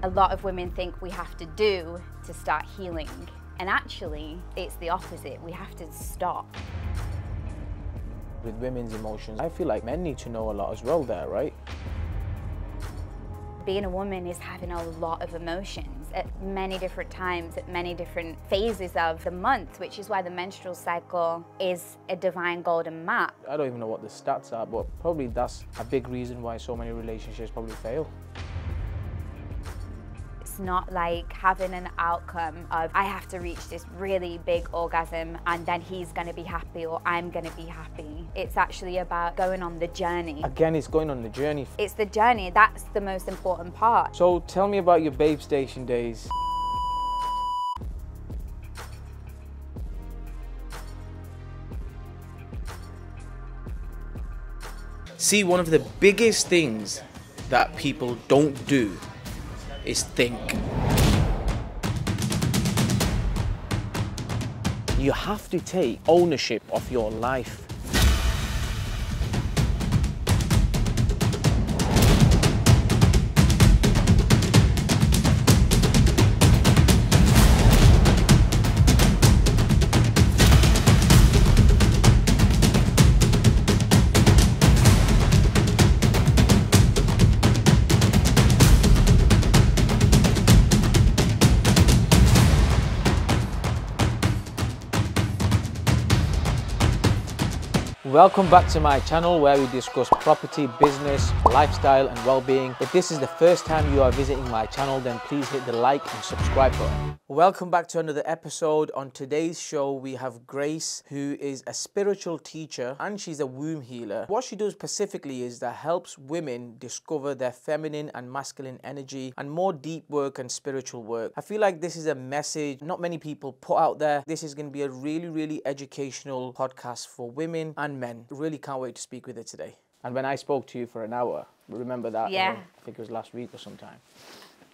A lot of women think we have to do to start healing, and actually it's the opposite. We have to stop. With women's emotions, I feel like men need to know a lot as well there, right? Being a woman is having a lot of emotions at many different times, at many different phases of the month, which is why the menstrual cycle is a divine golden map. I don't even know what the stats are, but probably that's a big reason why so many relationships probably fail. It's not like having an outcome of I have to reach this really big orgasm and then he's going to be happy or I'm going to be happy. It's actually about going on the journey. Again, it's going on the journey. It's the journey, that's the most important part. So tell me about your babe station days. See, one of the biggest things that people don't do is think. You have to take ownership of your life. Welcome back to my channel where we discuss property, business, lifestyle and well-being. If this is the first time you are visiting my channel, then please hit the like and subscribe button. Welcome back to another episode. On today's show we have Grace, who is a spiritual teacher and she's a womb healer. What she does specifically is that helps women discover their feminine and masculine energy and more deep work and spiritual work. I feel like this is a message not many people put out there. This is going to be a really educational podcast for women and men. Really can't wait to speak with her today. And when I spoke to you for an hour, remember that? Yeah. I think it was last week or sometime.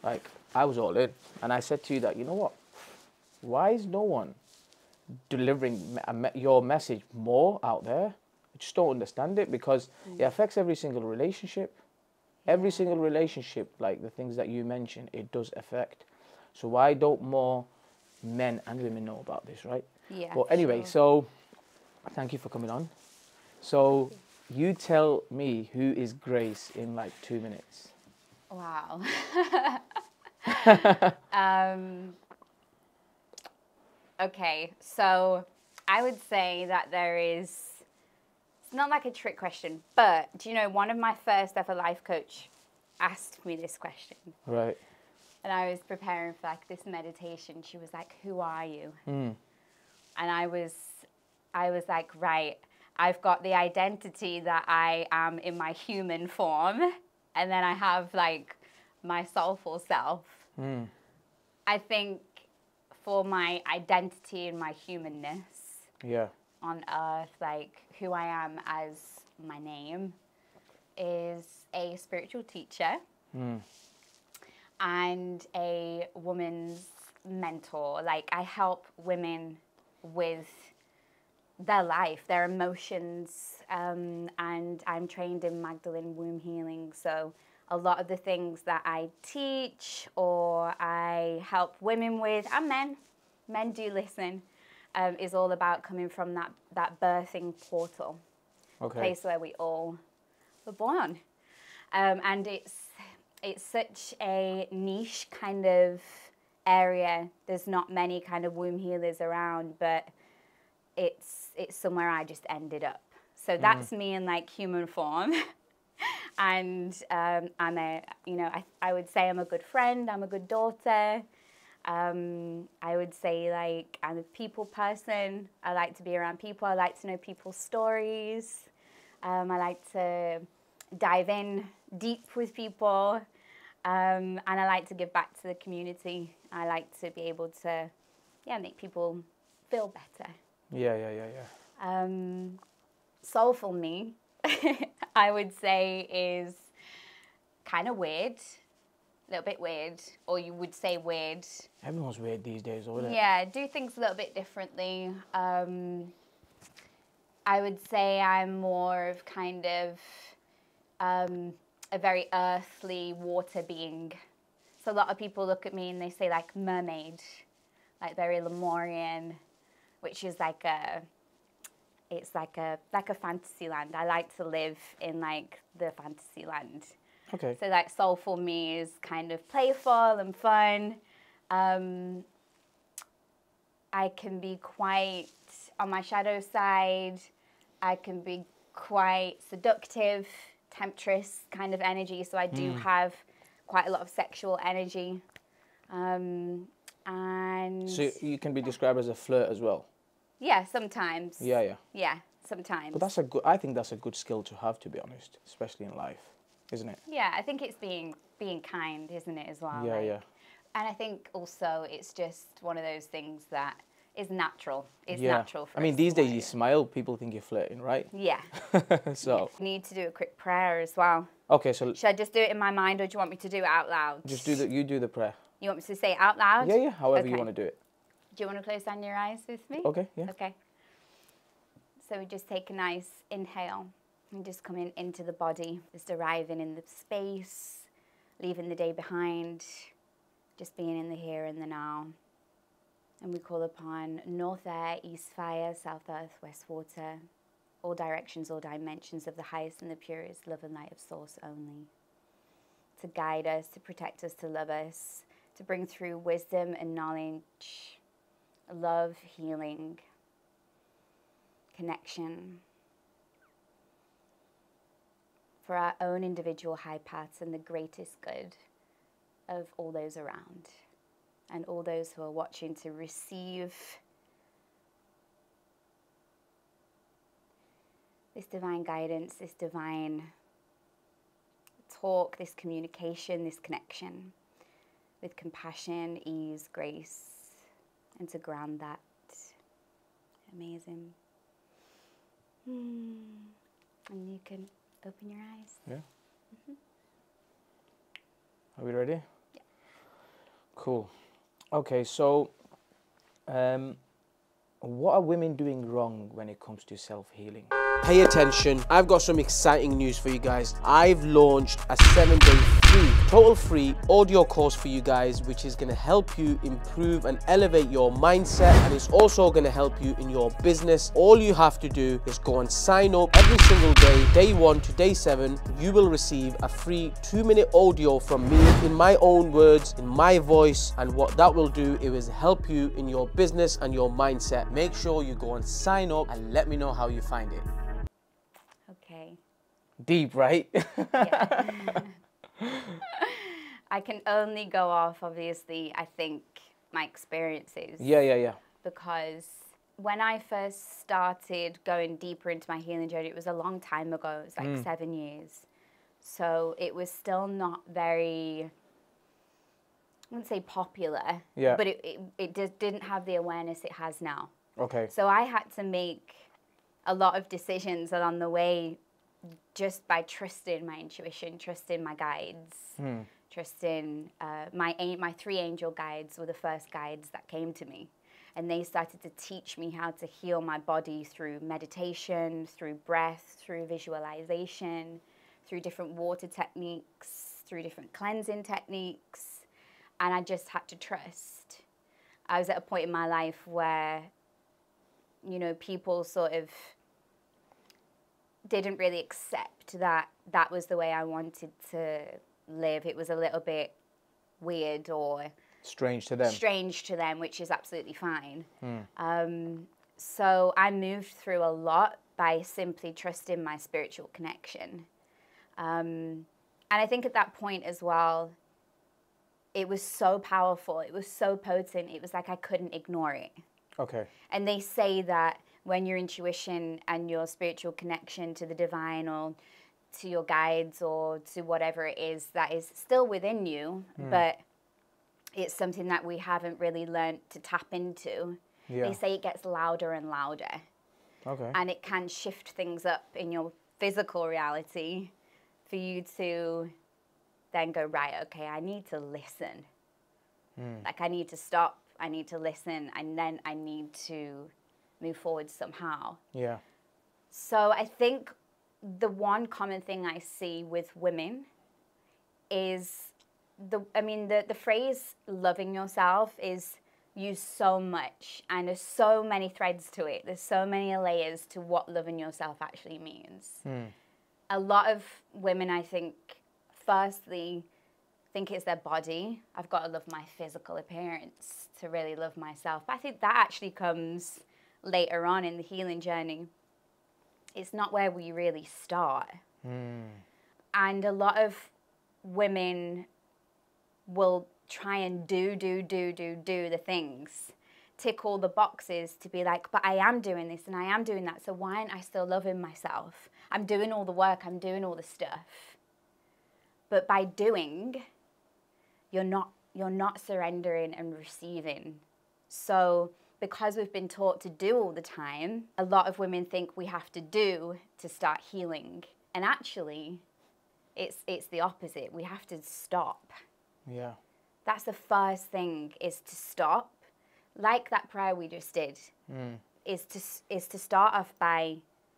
Like, I was all in. And I said to you that, you know what? Why is no one delivering your message more out there? I just don't understand it, because it affects every single relationship. Every single relationship, like the things that you mentioned, it does affect. So why don't more men and women know about this, right? Yeah. But anyway, so thank you for coming on. So you tell me, who is Grace in like 2 minutes? Wow. Okay, so I would say that it's not like a trick question, but do you know, one of my first ever life coach asked me this question. Right. And I was preparing for like this meditation. She was like, who are you? And I was like, right, I've got the identity that I am in my human form, and then I have like my soulful self. I think for my identity and my humanness on earth, like who I am as my name is a spiritual teacher and a woman's mentor. Like, I help women with their life, their emotions, and I'm trained in Magdalene womb healing. So a lot of the things that I teach or I help women with, and men do listen, is all about coming from that birthing portal, place where we all were born. And it's such a niche kind of area. There's not many kind of womb healers around, but it's somewhere I just ended up. So that's me in like human form. And I'm a, you know, I would say I'm a good friend, I'm a good daughter. I would say like I'm a people person. I like to be around people. I like to know people's stories. I like to dive in deep with people. And I like to give back to the community. I like to be able to, make people feel better. Soulful me, I would say, is kind of weird, a little bit weird, or you would say weird. Everyone's weird these days, isn't it? Yeah, do things a little bit differently. I would say I'm more of kind of a very earthly water being. So a lot of people look at me and they say like mermaid, like very Lemurian, which is like it's like a fantasy land. I like to live in like the fantasy land. Okay. So like soulful me is kind of playful and fun. I can be quite on my shadow side. I can be quite seductive, temptress kind of energy. So I do have quite a lot of sexual energy. And So you can be described as a flirt as well. yeah, sometimes. Yeah. Yeah, sometimes. But that's a good. I think that's a good skill to have, to be honest, especially in life, isn't it? Yeah, I think it's being kind, isn't it, as well? Yeah, like, yeah. And I think also it's just one of those things that is natural. It's Yeah. natural for I mean, us these to days want you it. smile, people think you're flirting, right? Yeah. So. I need to do a quick prayer as well. Okay, so Should I just do it in my mind, or do you want me to do it out loud? just do the. You do the prayer. You want me to say it out loud? Yeah. However you Okay. want to do it. Do you want to close down your eyes with me? Okay. Yeah. Okay. So we just take a nice inhale and just coming into the body, just arriving in the space, leaving the day behind, just being in the here and the now. And we call upon north air, east fire, south earth, west water, all directions, all dimensions of the highest and the purest love and light of source only, to guide us, to protect us, to love us, to bring through wisdom and knowledge, love, healing, connection, for our own individual high paths and the greatest good of all those around and all those who are watching, to receive this divine guidance, this divine talk, this communication, this connection with compassion, ease, grace, and to ground that. Amazing. And you can open your eyes. Yeah. Are we ready? Yeah. Cool. Okay, so what are women doing wrong when it comes to self-healing? Pay attention. I've got some exciting news for you guys. I've launched a 7-day total free audio course for you guys, which is going to help you improve and elevate your mindset, and it's also going to help you in your business. All you have to do is go and sign up every single day, day 1 to day 7. You will receive a free 2-minute audio from me in my own words, in my voice, and what that will do is help you in your business and your mindset. Make sure you go and sign up and let me know how you find it. Okay. Deep, right? Yeah. I can only go off, obviously, I think, my experiences. Yeah. Because when I first started going deeper into my healing journey, it was a long time ago. It was like 7 years. So it was still not very, I wouldn't say popular, but it just didn't have the awareness it has now. Okay. So I had to make a lot of decisions along the way just by trusting my intuition, trusting my guides, trusting my 3 angel guides were the first guides that came to me. And they started to teach me how to heal my body through meditation, through breath, through visualization, through different water techniques, through different cleansing techniques. And I just had to trust. I was at a point in my life where, you know, people sort of didn't really accept that that was the way I wanted to live. It was a little bit weird or strange to them. Strange to them, which is absolutely fine. So I moved through a lot by simply trusting my spiritual connection. And I think at that point as well, it was so powerful. It was so potent. It was like I couldn't ignore it. Okay. And they say that when your intuition and your spiritual connection to the divine or to your guides or to whatever it is that is still within you, but it's something that we haven't really learned to tap into. Yeah. They say it gets louder and louder. Okay. And it can shift things up in your physical reality for you to then go, right, okay, I need to listen. Like I need to stop, I need to listen, and then I need to move forward somehow. Yeah. So I think the one common thing I see with women is the phrase loving yourself is used so much, and there's so many threads to it. There's so many layers to what loving yourself actually means. A lot of women, I think, firstly, think it's their body. I've got to love my physical appearance to really love myself. But I think that actually comes later on in the healing journey. It's not where we really start. And a lot of women will try and do the things, tick all the boxes to be like, but I am doing this and I am doing that, so why aren't I still loving myself? I'm doing all the work, I'm doing all the stuff. But by doing, you're not surrendering and receiving. So because we've been taught to do all the time, a lot of women think we have to do to start healing. And actually, it's the opposite. We have to stop. Yeah. That's the first thing, is to stop. Like that prayer we just did, is to start off by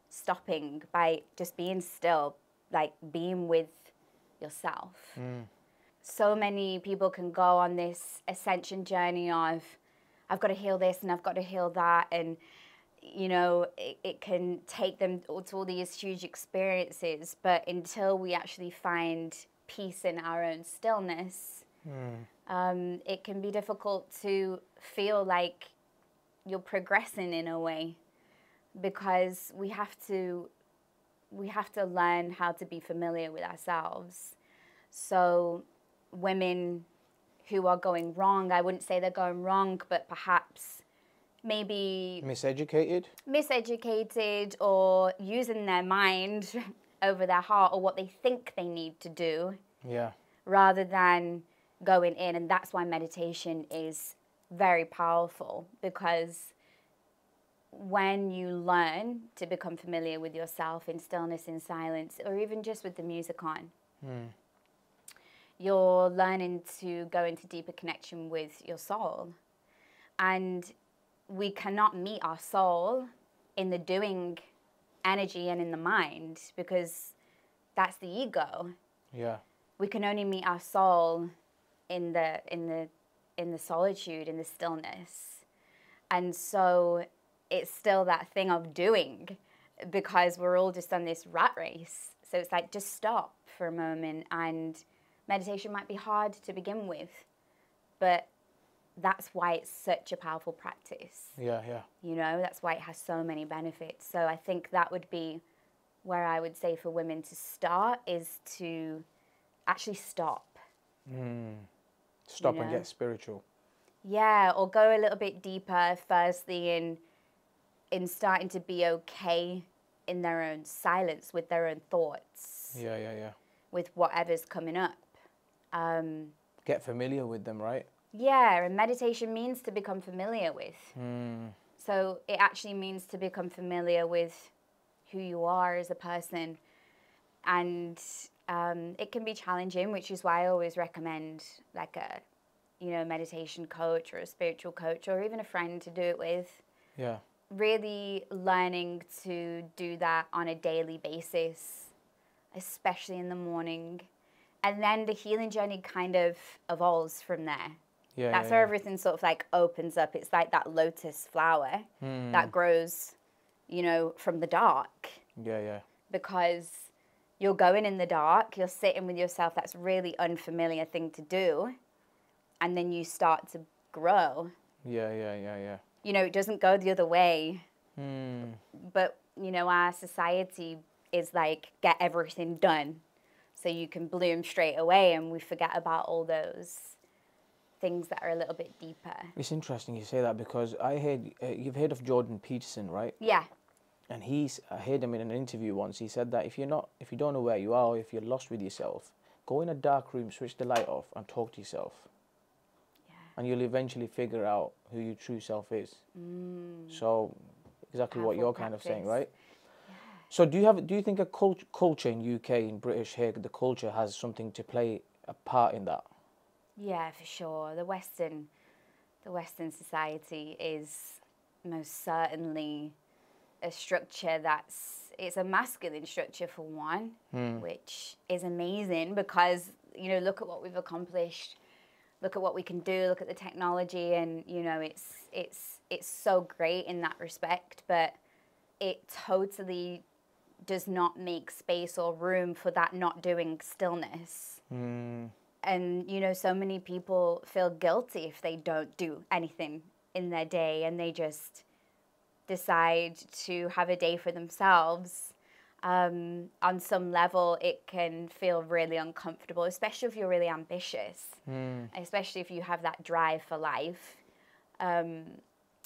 stopping, by just being still, like being with yourself. So many people can go on this ascension journey of, I've got to heal this and I've got to heal that, and you know, it can take them to all these huge experiences, but until we actually find peace in our own stillness, it can be difficult to feel like you're progressing in a way, because we have to learn how to be familiar with ourselves. So women who are going wrong, I wouldn't say they're going wrong, but perhaps maybe miseducated, or using their mind over their heart, or what they think they need to do, rather than going in. And that's why meditation is very powerful, because when you learn to become familiar with yourself in stillness, in silence, or even just with the music on, you're learning to go into deeper connection with your soul. And we cannot meet our soul in the doing energy and in the mind, because that's the ego. We can only meet our soul in the solitude, in the stillness. And so it's still that thing of doing, because we're all just on this rat race. So it's like, just stop for a moment. And meditation might be hard to begin with, but that's why it's such a powerful practice. You know, that's why it has so many benefits. So I think that would be where I would say for women to start, is to actually stop. Stop, you know? And get spiritual. Yeah, or go a little bit deeper, firstly, in starting to be okay in their own silence, with their own thoughts. With whatever's coming up. Get familiar with them, right? Yeah, and meditation means to become familiar with. So it actually means to become familiar with who you are as a person. And it can be challenging, which is why I always recommend like a, you know, meditation coach or a spiritual coach, or even a friend to do it with. Really learning to do that on a daily basis, especially in the morning. And then the healing journey kind of evolves from there. That's where everything sort of like opens up. It's like that lotus flower that grows, you know, from the dark. Because you're going in the dark, you're sitting with yourself, that's a really unfamiliar thing to do. And then you start to grow. You know, it doesn't go the other way. But, you know, our society is like, get everything done so you can bloom straight away, and we forget about all those things that are a little bit deeper. It's interesting you say that, because I heard, you've heard of Jordan Peterson, right? And I heard him in an interview once. He said that if you don't know where you are, or if you're lost with yourself, go in a dark room, switch the light off, and talk to yourself. And you'll eventually figure out who your true self is. So exactly what you're kind of saying, right? So do you think a culture in UK, in British here, the culture has something to play a part in that? Yeah, for sure. The Western society is most certainly a structure it's a masculine structure for one, which is amazing, because you know, look at what we've accomplished, look at what we can do, look at the technology, and, you know, it's so great in that respect, but it totally does not make space or room for that not doing stillness. And, you know, so many people feel guilty if they don't do anything in their day, and they just decide to have a day for themselves. On some level, it can feel really uncomfortable, especially if you're really ambitious, especially if you have that drive for life. And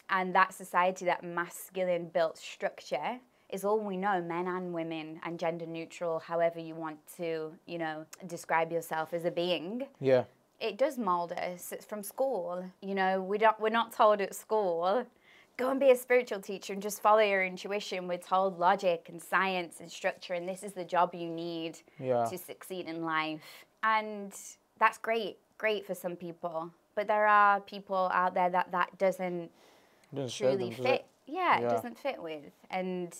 that society, that masculine built structure, is all we know, men and women, and gender neutral, however you want to, you know, describe yourself as a being. Yeah. It does mold us. It's from school. You know, we're not told at school, go and be a spiritual teacher and just follow your intuition. We're told logic and science and structure, and this is the job you need to succeed in life. And that's great for some people. But there are people out there that doesn't truly fit. Yeah, it doesn't fit with. And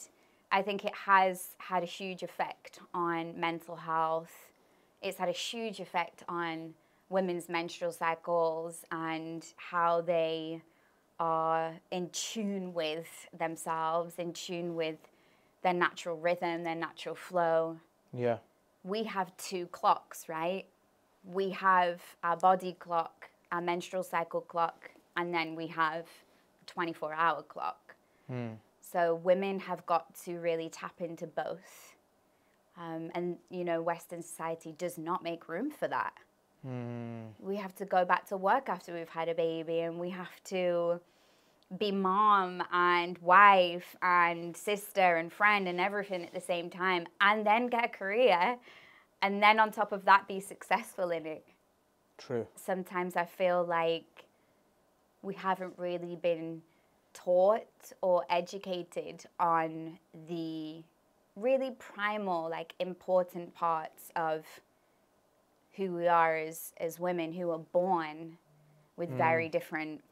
I think it has had a huge effect on mental health. It's had a huge effect on women's menstrual cycles and how they are in tune with themselves, in tune with their natural rhythm, their natural flow. Yeah. We have 2 clocks, right? We have our body clock, our menstrual cycle clock, and then we have a 24-hour clock. So women have got to really tap into both. And, you know, Western society does not make room for that. We have to go back to work after we've had a baby, and we have to be mom and wife and sister and friend and everything at the same time, and then get a career, and then on top of that be successful in it. True. Sometimes I feel like we haven't really been taught or educated on the really primal, like, important parts of who we are as women who are born with very different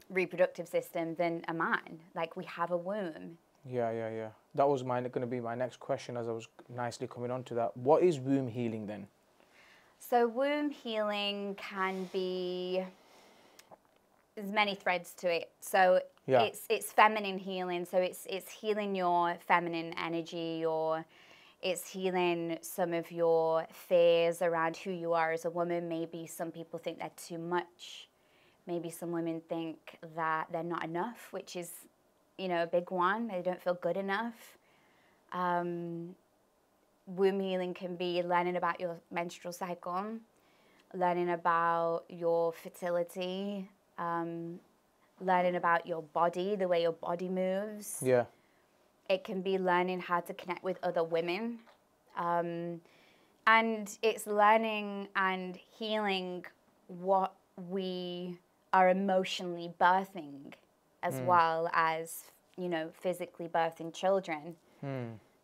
reproductive system than a man. Like, we have a womb. Yeah. That was going to be my next question, as I was nicely coming on to that. What is womb healing then? So womb healing can be, there's many threads to it. So it's feminine healing. So it's healing your feminine energy, or it's healing some of your fears around who you are as a woman. Maybe some people think they're too much. Maybe some women think that they're not enough, which is, you know, a big one. They don't feel good enough. Womb healing can be learning about your menstrual cycle, learning about your fertility, learning about your body, the way your body moves. Yeah. It can be learning how to connect with other women. And it's learning and healing what we are emotionally birthing, as well as, you know, physically birthing children.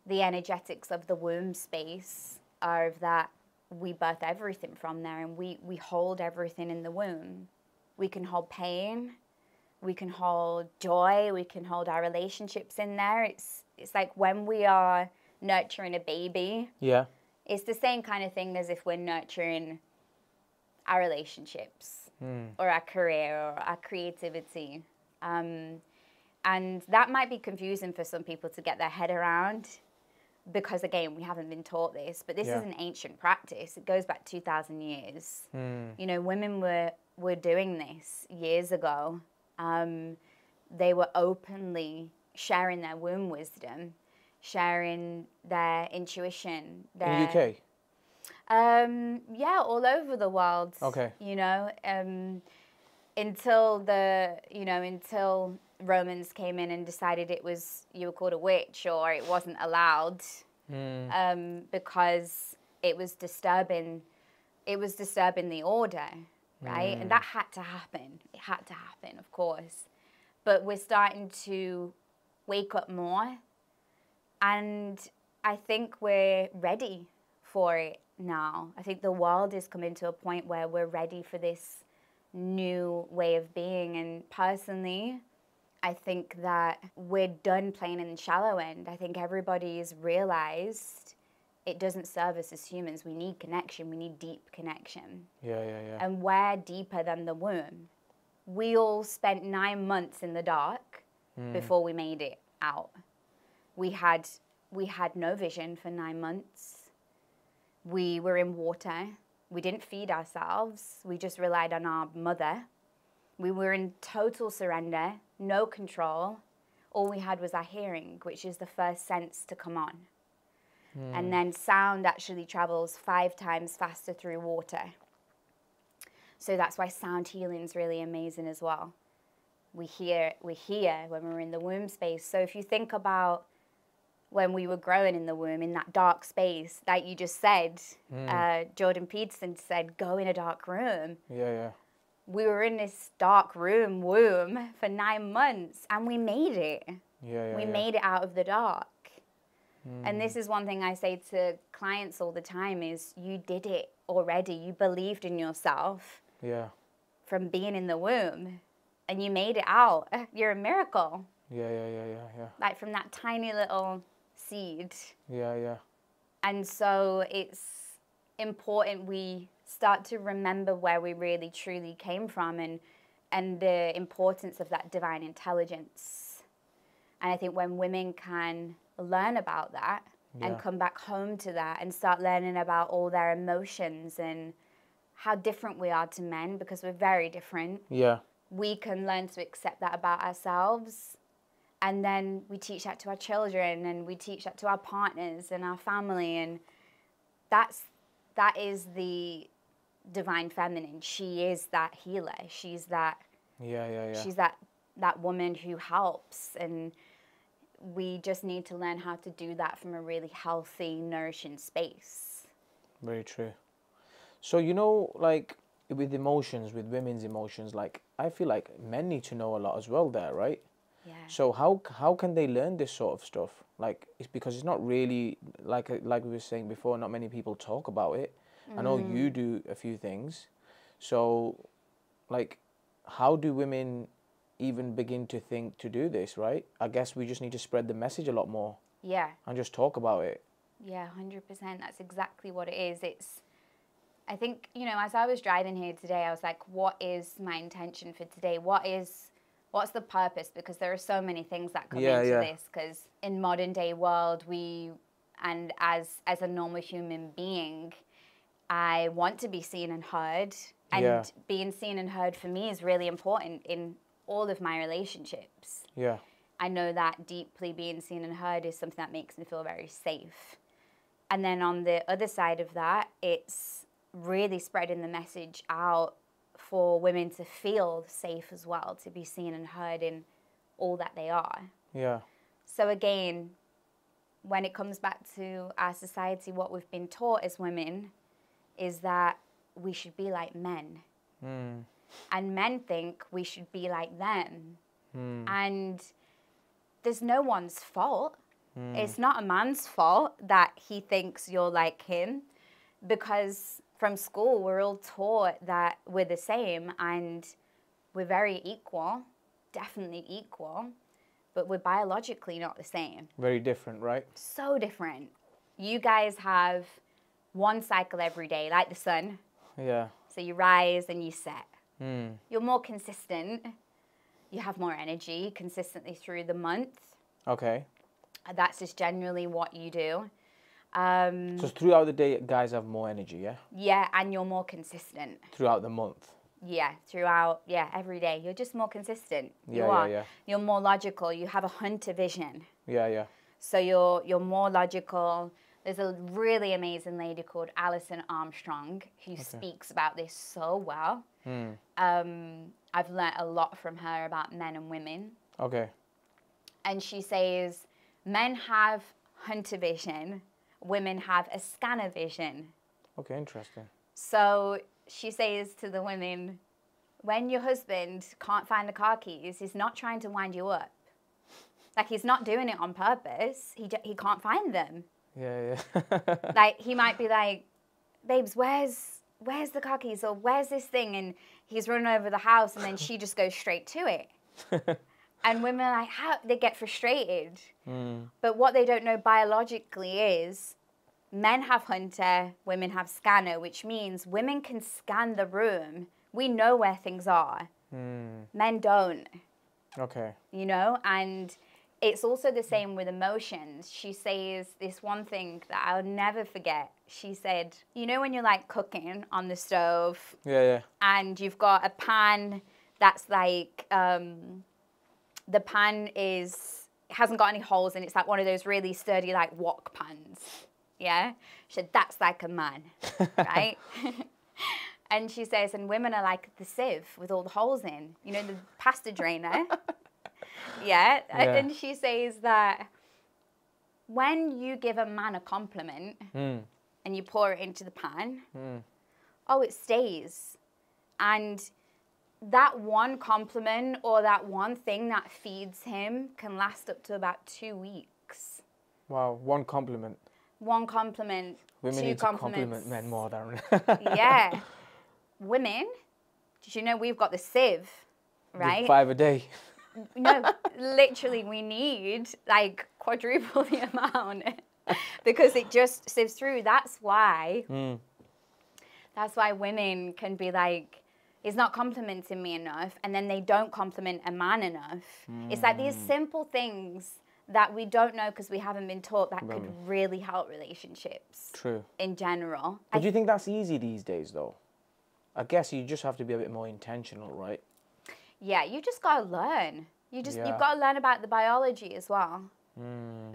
The energetics of the womb space are that we birth everything from there, and we hold everything in the womb. We can hold pain, we can hold joy, we can hold our relationships in there. It's like when we are nurturing a baby, it's the same kind of thing as if we're nurturing our relationships or our career or our creativity. And that might be confusing for some people to get their head around, because, again, we haven't been taught this, but this is an ancient practice. It goes back 2,000 years. You know, women were doing this years ago. They were openly sharing their womb wisdom, sharing their intuition. In the UK? Yeah, all over the world. Okay. You know, until Romans came in and decided you were called a witch, or it wasn't allowed, because it was disturbing the order, right? And that had to happen. It had to happen, of course. But we're starting to wake up more, and I think we're ready for it now. I think the world is coming to a point where we're ready for this new way of being, and personally, I think that we're done playing in the shallow end. I think everybody's realized it doesn't serve us as humans. We need connection. We need deep connection. Yeah, yeah, yeah. And we're deeper than the womb. We all spent 9 months in the dark before we made it out. We had no vision for 9 months. We were in water. We didn't feed ourselves. We just relied on our mother. We were in total surrender, no control. All we had was our hearing, which is the first sense to come on. And then sound actually travels 5 times faster through water. So that's why sound healing is really amazing as well. We hear when we're in the womb space. So if you think about when we were growing in the womb, in that dark space, like you just said, Jordan Peterson said, go in a dark room. Yeah, yeah. We were in this dark womb for 9 months, and we made it. Yeah, yeah, we made it out of the dark. And this is one thing I say to clients all the time is you did it already. You believed in yourself from being in the womb, and you made it out. You're a miracle. Yeah, yeah, yeah, yeah, yeah. Like from that tiny little seed. Yeah, yeah. And so it's important we start to remember where we really truly came from and the importance of that divine intelligence. And I think when women can learn about that and come back home to that and start learning about all their emotions and how different we are to men, because we're very different. Yeah. We can learn to accept that about ourselves. And then we teach that to our children, and we teach that to our partners and our family. And that is the divine feminine. She is that healer. She's that. She's that woman who helps, and we just need to learn how to do that from a really healthy, nourishing space. Very true. So, you know, like with emotions, with women's emotions, like I feel like men need to know a lot as well there, right? Yeah. So how can they learn this sort of stuff? Like, it's because it's not really, like we were saying before, not many people talk about it. I know you do a few things. So, like, how do women even begin to think to do this, right? I guess we just need to spread the message a lot more. Yeah. And just talk about it. Yeah, 100%. That's exactly what it is. I think, you know, as I was driving here today, I was like, what is my intention for today? What's the purpose? Because there are so many things that come into this. Because in modern day world, and as a normal human being, I want to be seen and heard. And being seen and heard for me is really important in all of my relationships. Yeah. I know that deeply being seen and heard is something that makes me feel very safe. And then on the other side of that, it's really spreading the message out for women to feel safe as well, to be seen and heard in all that they are. Yeah. So again, when it comes back to our society, what we've been taught as women is that we should be like men. And men think we should be like them. And there's no one's fault. It's not a man's fault that he thinks you're like him, because from school we're all taught that we're the same and we're very equal, definitely equal, but we're biologically not the same. Very different, right? So different. You guys have one cycle every day, like the sun. Yeah. So you rise and you set. You're more consistent. You have more energy consistently through the month. Okay. That's just generally what you do. So throughout the day, guys have more energy, yeah? Yeah, and you're more consistent. Throughout the month? Yeah, every day. You're just more consistent. Yeah. You're more logical. You have a hunter vision. Yeah. So you're more logical. There's a really amazing lady called Alison Armstrong who speaks about this so well. I've learnt a lot from her about men and women. Okay. And she says men have hunter vision, women have a scanner vision. Okay, interesting. So she says to the women, when your husband can't find the car keys, he's not trying to wind you up. Like, he's not doing it on purpose. He can't find them. Yeah. Like, he might be like, babes, where's the car keys? Or where's this thing? And he's running over the house, and then she just goes straight to it. And women are like, how? They get frustrated. But what they don't know biologically is men have hunter, women have scanner, which means women can scan the room. We know where things are. Men don't. Okay. You know, and it's also the same with emotions. She says this one thing that I'll never forget. She said, you know, when you're like cooking on the stove, Yeah. and you've got a pan that's like, the pan hasn't got any holes in it. It's like one of those really sturdy, like wok pans. Yeah. She said, that's like a man, right? And she says, and women are like the sieve with all the holes in, you know, the pasta drainer. Yeah. And she says that when you give a man a compliment and you pour it into the pan, oh, it stays. And that one compliment or that one thing that feeds him can last up to about 2 weeks. Wow, one compliment. One compliment, Women 2 need compliments. to compliment men more, Darren. Yeah. Women, did you know we've got the sieve, right? 5 a day. No, literally we need like quadruple the amount because it just sieves through. That's why women can be like, he's not complimenting me enough, and then they don't compliment a man enough. It's like these simple things that we don't know because we haven't been taught that could really help relationships. True. In general. But do you think that's easy these days, though? I guess you just have to be a bit more intentional, right? Yeah, you just got to learn. You've got to learn about the biology as well.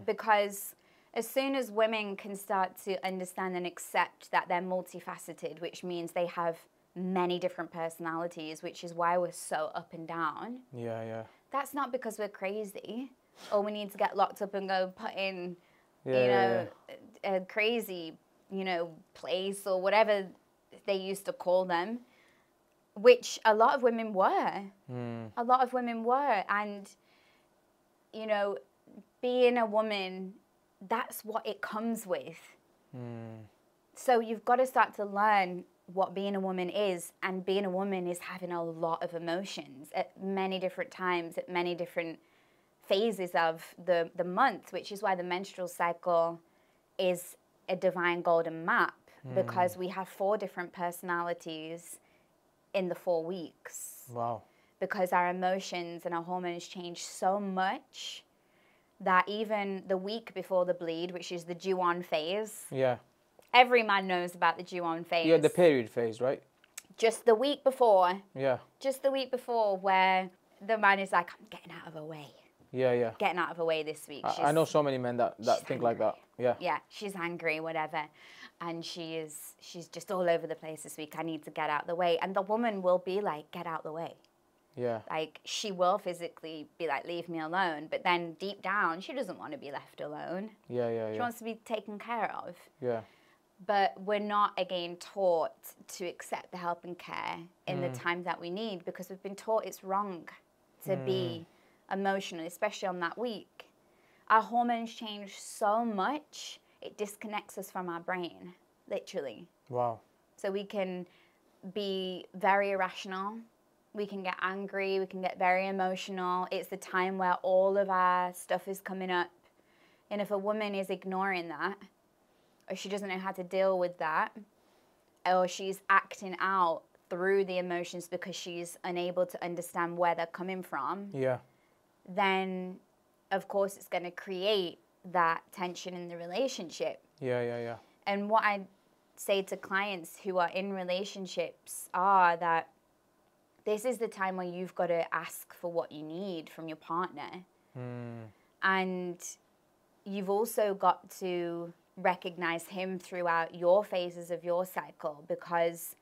Because as soon as women can start to understand and accept that they're multifaceted, which means they have many different personalities, which is why we're so up and down. Yeah. That's not because we're crazy or we need to get locked up and go put in, a crazy, place or whatever they used to call them, which a lot of women were. A lot of women were. And, being a woman, that's what it comes with. So you've got to start to learn what being a woman is, and being a woman is having a lot of emotions at many different times, at many different phases of the month, which is why the menstrual cycle is a divine golden map, because we have 4 different personalities in the 4 weeks. Wow. Because our emotions and our hormones change so much that even the week before the bleed, which is the due-on phase. Yeah. Every man knows about the due-on phase. Yeah, the period phase, right? Just the week before. Yeah. Just the week before, where the man is like, I'm getting out of her way. Yeah. Getting out of her way this week. I know so many men that think like that. Yeah. Yeah, she's angry, whatever. And she's just all over the place this week. I need to get out of the way. And the woman will be like, get out of the way. Yeah. Like, she will physically be like, leave me alone. But then deep down, she doesn't want to be left alone. Yeah. She wants to be taken care of. Yeah. But we're not, again, taught to accept the help and care in the time that we need, because we've been taught it's wrong to be emotional, especially on that week. Our hormones change so much, it disconnects us from our brain, literally. Wow. So we can be very irrational. We can get angry. We can get very emotional. It's the time where all of our stuff is coming up. And if a woman is ignoring that, or she doesn't know how to deal with that, or she's acting out through the emotions because she's unable to understand where they're coming from, then of course it's going to create that tension in the relationship. Yeah. And what I say to clients who are in relationships are that this is the time where you've got to ask for what you need from your partner. And you've also got to recognize him throughout your phases of your cycle, because,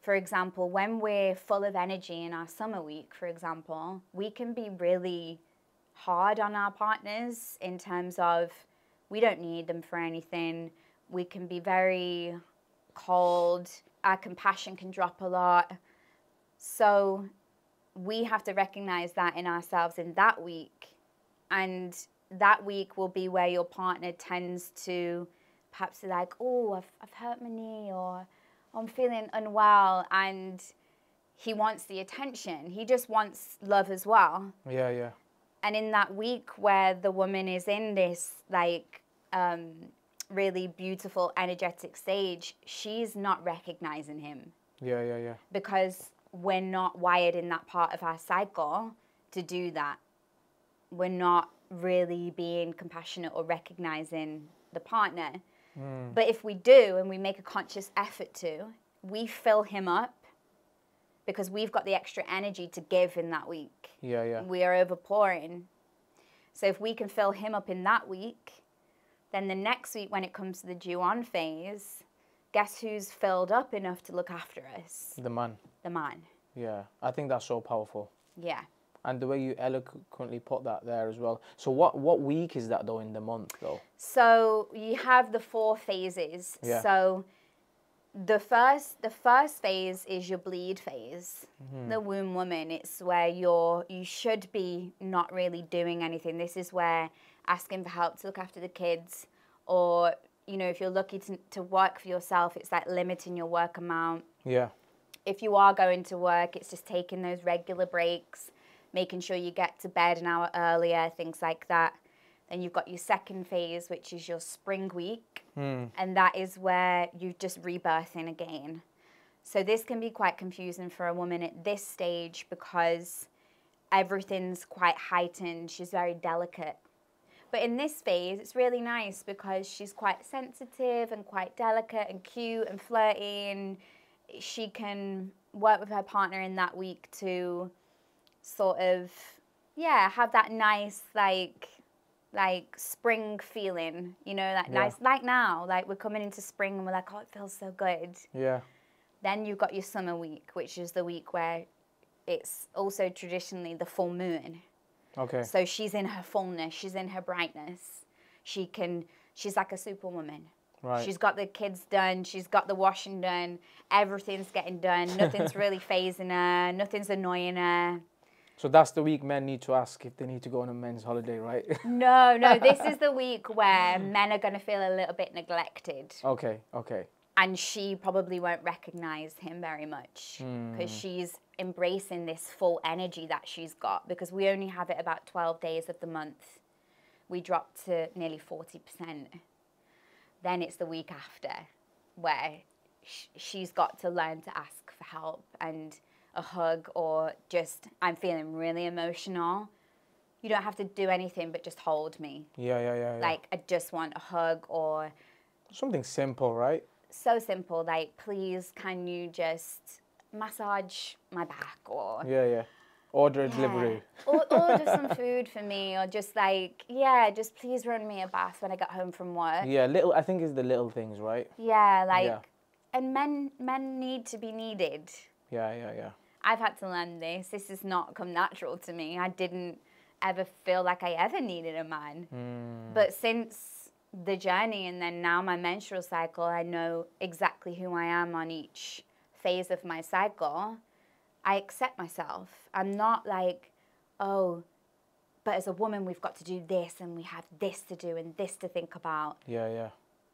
for example, when we're full of energy in our summer week, for example, we can be really hard on our partners in terms of we don't need them for anything. We can be very cold. Our compassion can drop a lot. So we have to recognize that in ourselves in that week. And that week will be where your partner tends to perhaps be like, oh, I've hurt my knee, or I'm feeling unwell, and he wants the attention. He just wants love as well. Yeah. And in that week where the woman is in this really beautiful, energetic stage, she's not recognizing him. Yeah. Because we're not wired in that part of our cycle to do that. We're not really being compassionate or recognizing the partner. But if we do, and we make a conscious effort to, we fill him up because we've got the extra energy to give in that week. Yeah. We are overpouring. So if we can fill him up in that week, then the next week when it comes to the due on phase, guess who's filled up enough to look after us? The man. The man. Yeah, I think that's so powerful. Yeah. And the way you eloquently put that there as well. So what week is that though in the month though? So you have the 4 phases. Yeah. So the first phase is your bleed phase. The womb woman. It's where you should be not really doing anything. This is where asking for help to look after the kids, or you know, if you're lucky to work for yourself, it's like limiting your work amount. Yeah. If you are going to work, it's just taking those regular breaks, making sure you get to bed an hour earlier, things like that. Then you've got your second phase, which is your spring week. And that is where you're just rebirthing again. So this can be quite confusing for a woman at this stage because everything's quite heightened. She's very delicate. But in this phase, it's really nice because she's quite sensitive and quite delicate and cute and flirty, and she can work with her partner in that week to sort of, yeah, have that nice, like spring feeling, you know, that nice, like now, like we're coming into spring and we're like, oh, it feels so good. Yeah. Then you've got your summer week, which is the week where it's also traditionally the full moon. Okay. So she's in her fullness, she's in her brightness. She's like a superwoman. Right. She's got the kids done, she's got the washing done, everything's getting done, nothing's really phasing her, nothing's annoying her. So that's the week men need to ask if they need to go on a men's holiday, right? No, this is the week where men are going to feel a little bit neglected. Okay. And she probably won't recognize him very much because she's embracing this full energy that she's got, because we only have it about 12 days of the month. We drop to nearly 40%. Then it's the week after where she's got to learn to ask for help and a hug, or just, I'm feeling really emotional. You don't have to do anything but just hold me. Yeah. Like, I just want a hug, or something simple, right? so simple, like, please, can you just massage my back, or Yeah. Order a delivery. or order some food for me, or just like, yeah, just please run me a bath when I get home from work. Yeah, I think it's the little things, right? Yeah, like, and men need to be needed. Yeah. I've had to learn this. This has not come natural to me. I didn't ever feel like I ever needed a man. But since the journey and then now my menstrual cycle, I know exactly who I am on each phase of my cycle. I accept myself. I'm not like, oh, but as a woman, we've got to do this and we have this to do and this to think about. Yeah.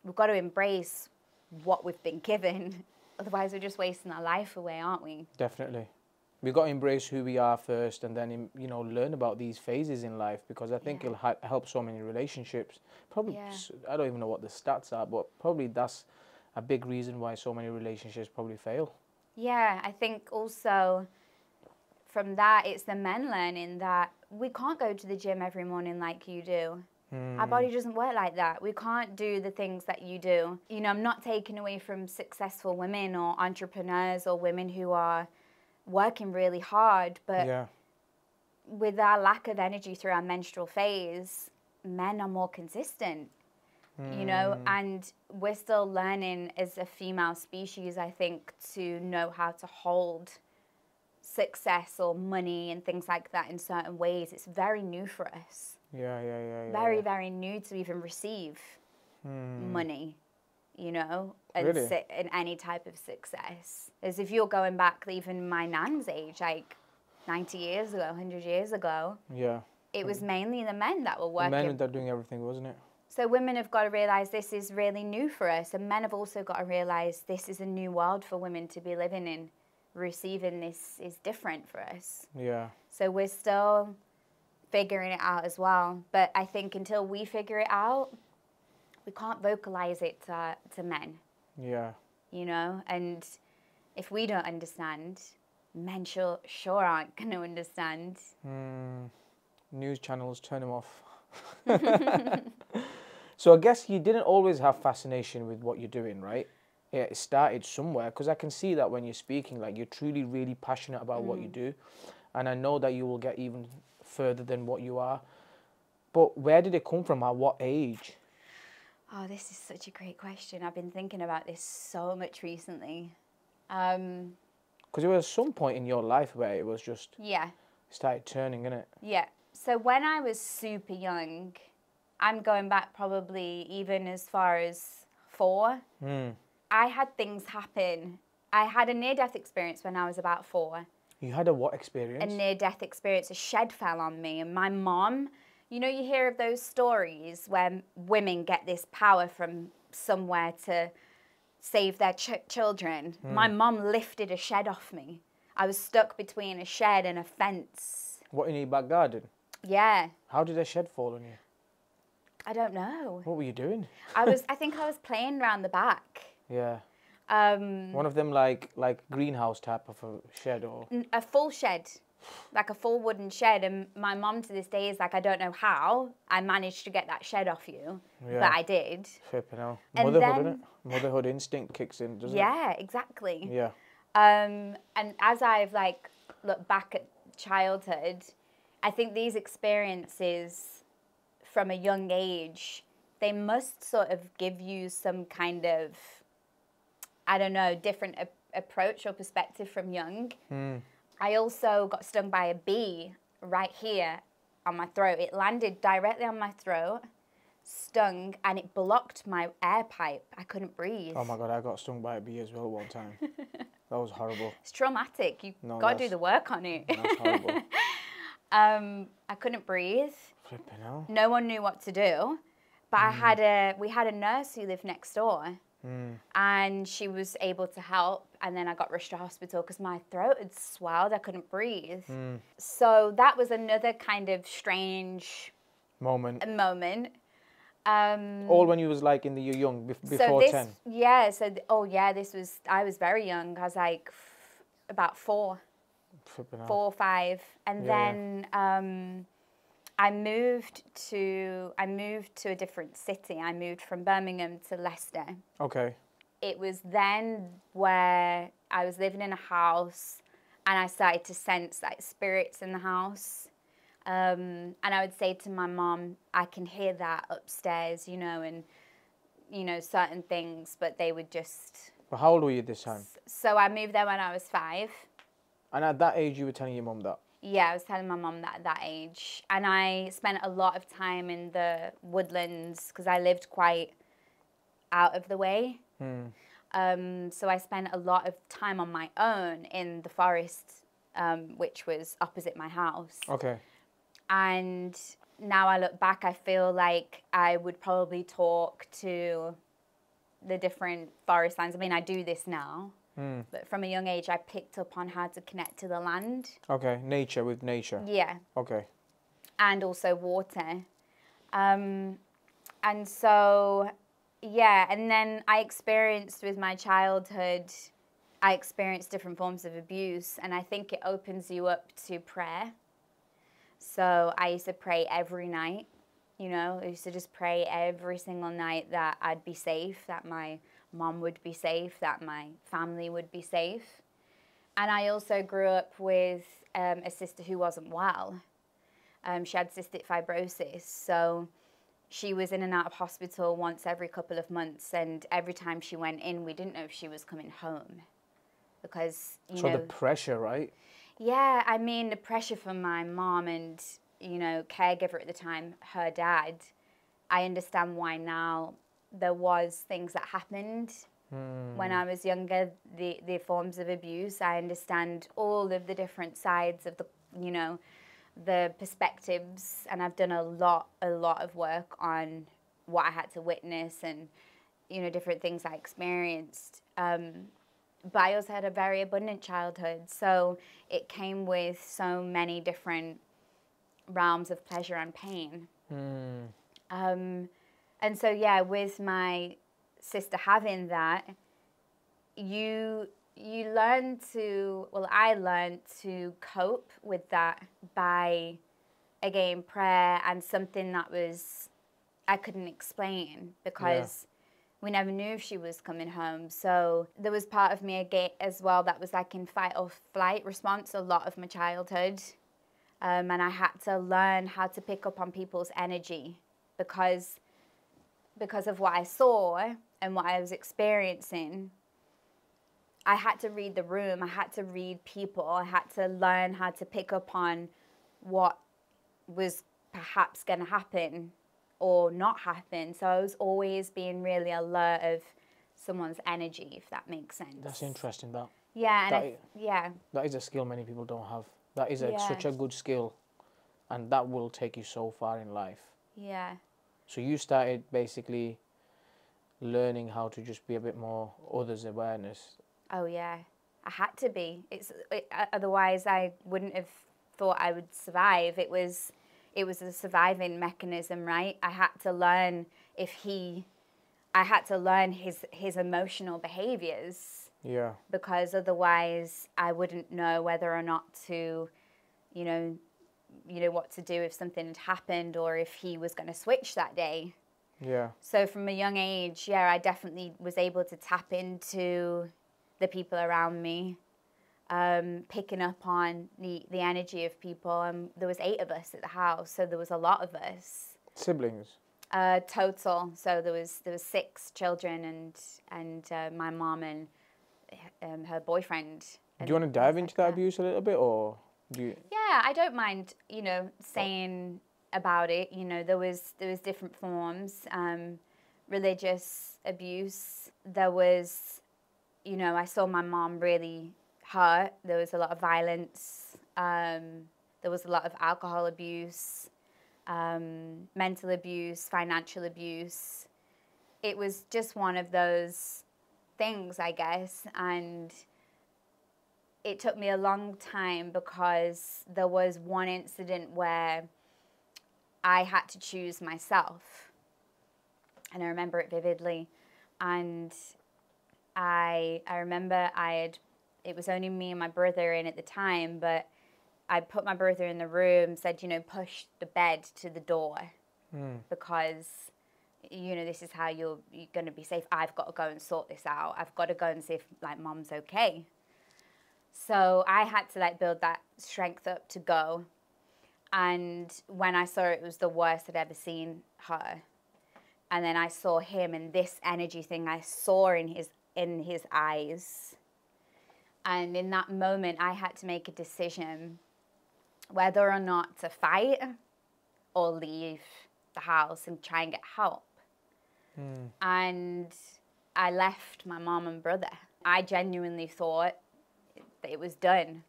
We've got to embrace what we've been given. Otherwise, we're just wasting our life away, aren't we? Definitely. We've got to embrace who we are first, and then, you know, learn about these phases in life, because I think it'll help so many relationships. Probably, I don't even know what the stats are, but probably that's a big reason why so many relationships probably fail. Yeah, I think also from that, it's the men learning that we can't go to the gym every morning like you do. Our body doesn't work like that. We can't do the things that you do. You know, I'm not taking away from successful women or entrepreneurs or women who are working really hard, but with our lack of energy through our menstrual phase, men are more consistent, you know, and we're still learning as a female species, I think, to know how to hold success or money and things like that in certain ways. It's very new for us. Yeah. Very new to even receive money, you know, and really? sit in any type of success. As if you're going back even my nan's age, like 90 years ago, 100 years ago, it was mainly the men that were working. The men that were doing everything, wasn't it? So women have got to realise this is really new for us, and men have also got to realise this is a new world for women to be living in. Receiving this is different for us. Yeah. So we're still figuring it out as well. But I think until we figure it out, we can't vocalize it to men. Yeah. You know, and if we don't understand, men sure aren't going to understand. News channels, turn them off. So I guess you didn't always have fascination with what you're doing, right? Yeah, it started somewhere, because I can see that when you're speaking, like you're truly really passionate about what you do, and I know that you will get even further than what you are. But where did it come from? At what age? Oh, this is such a great question. I've been thinking about this so much recently. Because there was some point in your life where it was just started turning, innit? Yeah. So when I was super young, I'm going back probably even as far as 4. I had things happen. I had a near-death experience when I was about 4. You had a what experience? A near-death experience. A shed fell on me, and my mom, you know, you hear of those stories where women get this power from somewhere to save their children. My mom lifted a shed off me. I was stuck between a shed and a fence. What, in your back garden? Yeah. How did a shed fall on you? I don't know. What were you doing? I think I was playing around the back. Yeah. One of them like greenhouse type of a shed, or a full shed, like a full wooden shed. And my mom to this day is like, I don't know how I managed to get that shed off you, but I did. Flipping hell. And Motherhood, then, innit? Motherhood instinct kicks in, doesn't it? Yeah, exactly. Yeah. And as I've like looked back at childhood, I think these experiences from a young age, they must sort of give you some kind of, I don't know, different approach or perspective from young. I also got stung by a bee right here on my throat. It landed directly on my throat, stung, and it blocked my air pipe. I couldn't breathe. Oh my God, I got stung by a bee as well one time. That was horrible. It's traumatic. You've got to do the work on it. That's horrible. I couldn't breathe. Flipping hell. No one knew what to do. But we had a nurse who lived next door. And she was able to help, and then I got rushed to hospital because my throat had swelled. I couldn't breathe. So that was another kind of strange moment. All when you was like in the young, before so 10? Yeah, I was very young. I was like about 4. 4 or 5. And then I moved to a different city. I moved from Birmingham to Leicester. Okay. It was then where I was living in a house and I started to sense like spirits in the house. And I would say to my mom, I can hear that upstairs, you know, and, you know, certain things, but they would just... But how old were you this time? So I moved there when I was 5. And at that age, you were telling your mum that? Yeah, I was telling my mum that at that age. And I spent a lot of time in the woodlands because I lived quite out of the way. So I spent a lot of time on my own in the forest, which was opposite my house. Okay. And now I look back, I feel like I would probably talk to the different forest lands. I mean, I do this now. But from a young age, I picked up on how to connect to the land. Okay, nature with nature. Yeah. Okay. And also water. And so, yeah, and then I experienced with my childhood, I experienced different forms of abuse, and I think it opens you up to prayer. So I used to pray every night, you know, I used to just pray every single night that I'd be safe, that my mom would be safe, that my family would be safe. And I also grew up with a sister who wasn't well. She had cystic fibrosis, so she was in and out of hospital once every couple of months, and every time she went in, we didn't know if she was coming home because, you know... So the pressure, right? Yeah, I mean, the pressure from my mom and, you know, caregiver at the time, her dad, I understand why now. There was things that happened when I was younger, the forms of abuse. I understand all of the different sides of the, you know, the perspectives, and I've done a lot of work on what I had to witness and, you know, different things I experienced. But I also had a very abundant childhood, so it came with so many different realms of pleasure and pain. And so, yeah, with my sister having that, you learn to, well, I learned to cope with that by, again, prayer and something that I couldn't explain because we never knew if she was coming home. So there was part of me again as well that was like in fight or flight response a lot of my childhood. And I had to learn how to pick up on people's energy because of what I saw and what I was experiencing. I had to read the room. I had to read people. I had to learn how to pick up on what was perhaps going to happen or not happen. So I was always being really alert of someone's energy, if that makes sense. That's interesting, that. Yeah, and that is a skill many people don't have. That is such a good skill, and that will take you so far in life. Yeah. So you started basically learning how to just be a bit more others awareness. Oh yeah, I had to be. Otherwise I wouldn't have thought I would survive. It was a surviving mechanism, right? I had to learn his emotional behaviors. Yeah. Because otherwise I wouldn't know whether or not to, you know what to do if something had happened or if he was going to switch that day. Yeah. So from a young age, I definitely was able to tap into the people around me, picking up on the energy of people. There was 8 of us at the house, so there was a lot of us. Siblings? Total. So there was 6 children and my mom and her boyfriend. Do you want to dive into that abuse a little bit, or do you? Yeah, I don't mind, saying about it. There was different forms. Religious abuse. There was, I saw my mom really hurt. There was a lot of violence. There was a lot of alcohol abuse, mental abuse, financial abuse. It was just one of those things, I guess, and it took me a long time because there was one incident where I had to choose myself, and I remember it vividly. And I remember it was only me and my brother in at the time, but I put my brother in the room, said, push the bed to the door because this is how you're going to be safe. I've got to go and sort this out. I've got to go and see if, Mom's okay. So I had to, build that strength up to go. And when I saw it, it was the worst I'd ever seen her. And then I saw him, and this energy thing I saw in his eyes. And in that moment, I had to make a decision whether or not to fight or leave the house and try and get help. And I left my mom and brother. I genuinely thought that it was done.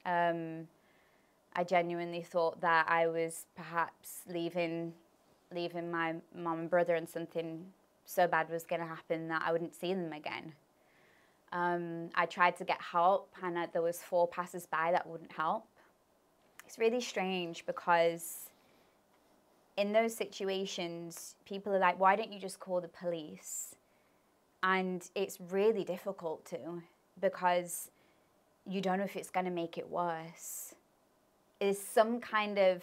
I genuinely thought that I was perhaps leaving my mom and brother, and something so bad was going to happen that I wouldn't see them again. I tried to get help, and there was 4 passers-by that wouldn't help. It's really strange because in those situations, people are like, why don't you just call the police? And it's really difficult to, because you don't know if it's going to make it worse. There's some kind of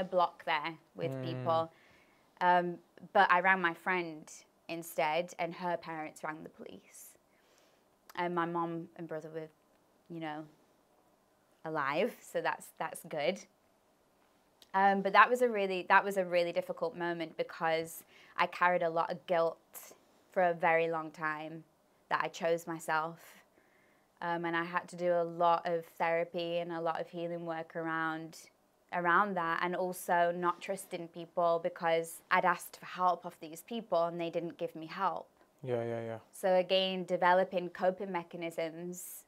block there with people. But I rang my friend instead, and her parents rang the police. And my mom and brother were, alive, so that's good. But that was a really difficult moment because I carried a lot of guilt for a very long time that I chose myself. And I had to do a lot of therapy and a lot of healing work around that, and also not trusting people because I'd asked for help of these people and they didn't give me help. Yeah. So again, developing coping mechanisms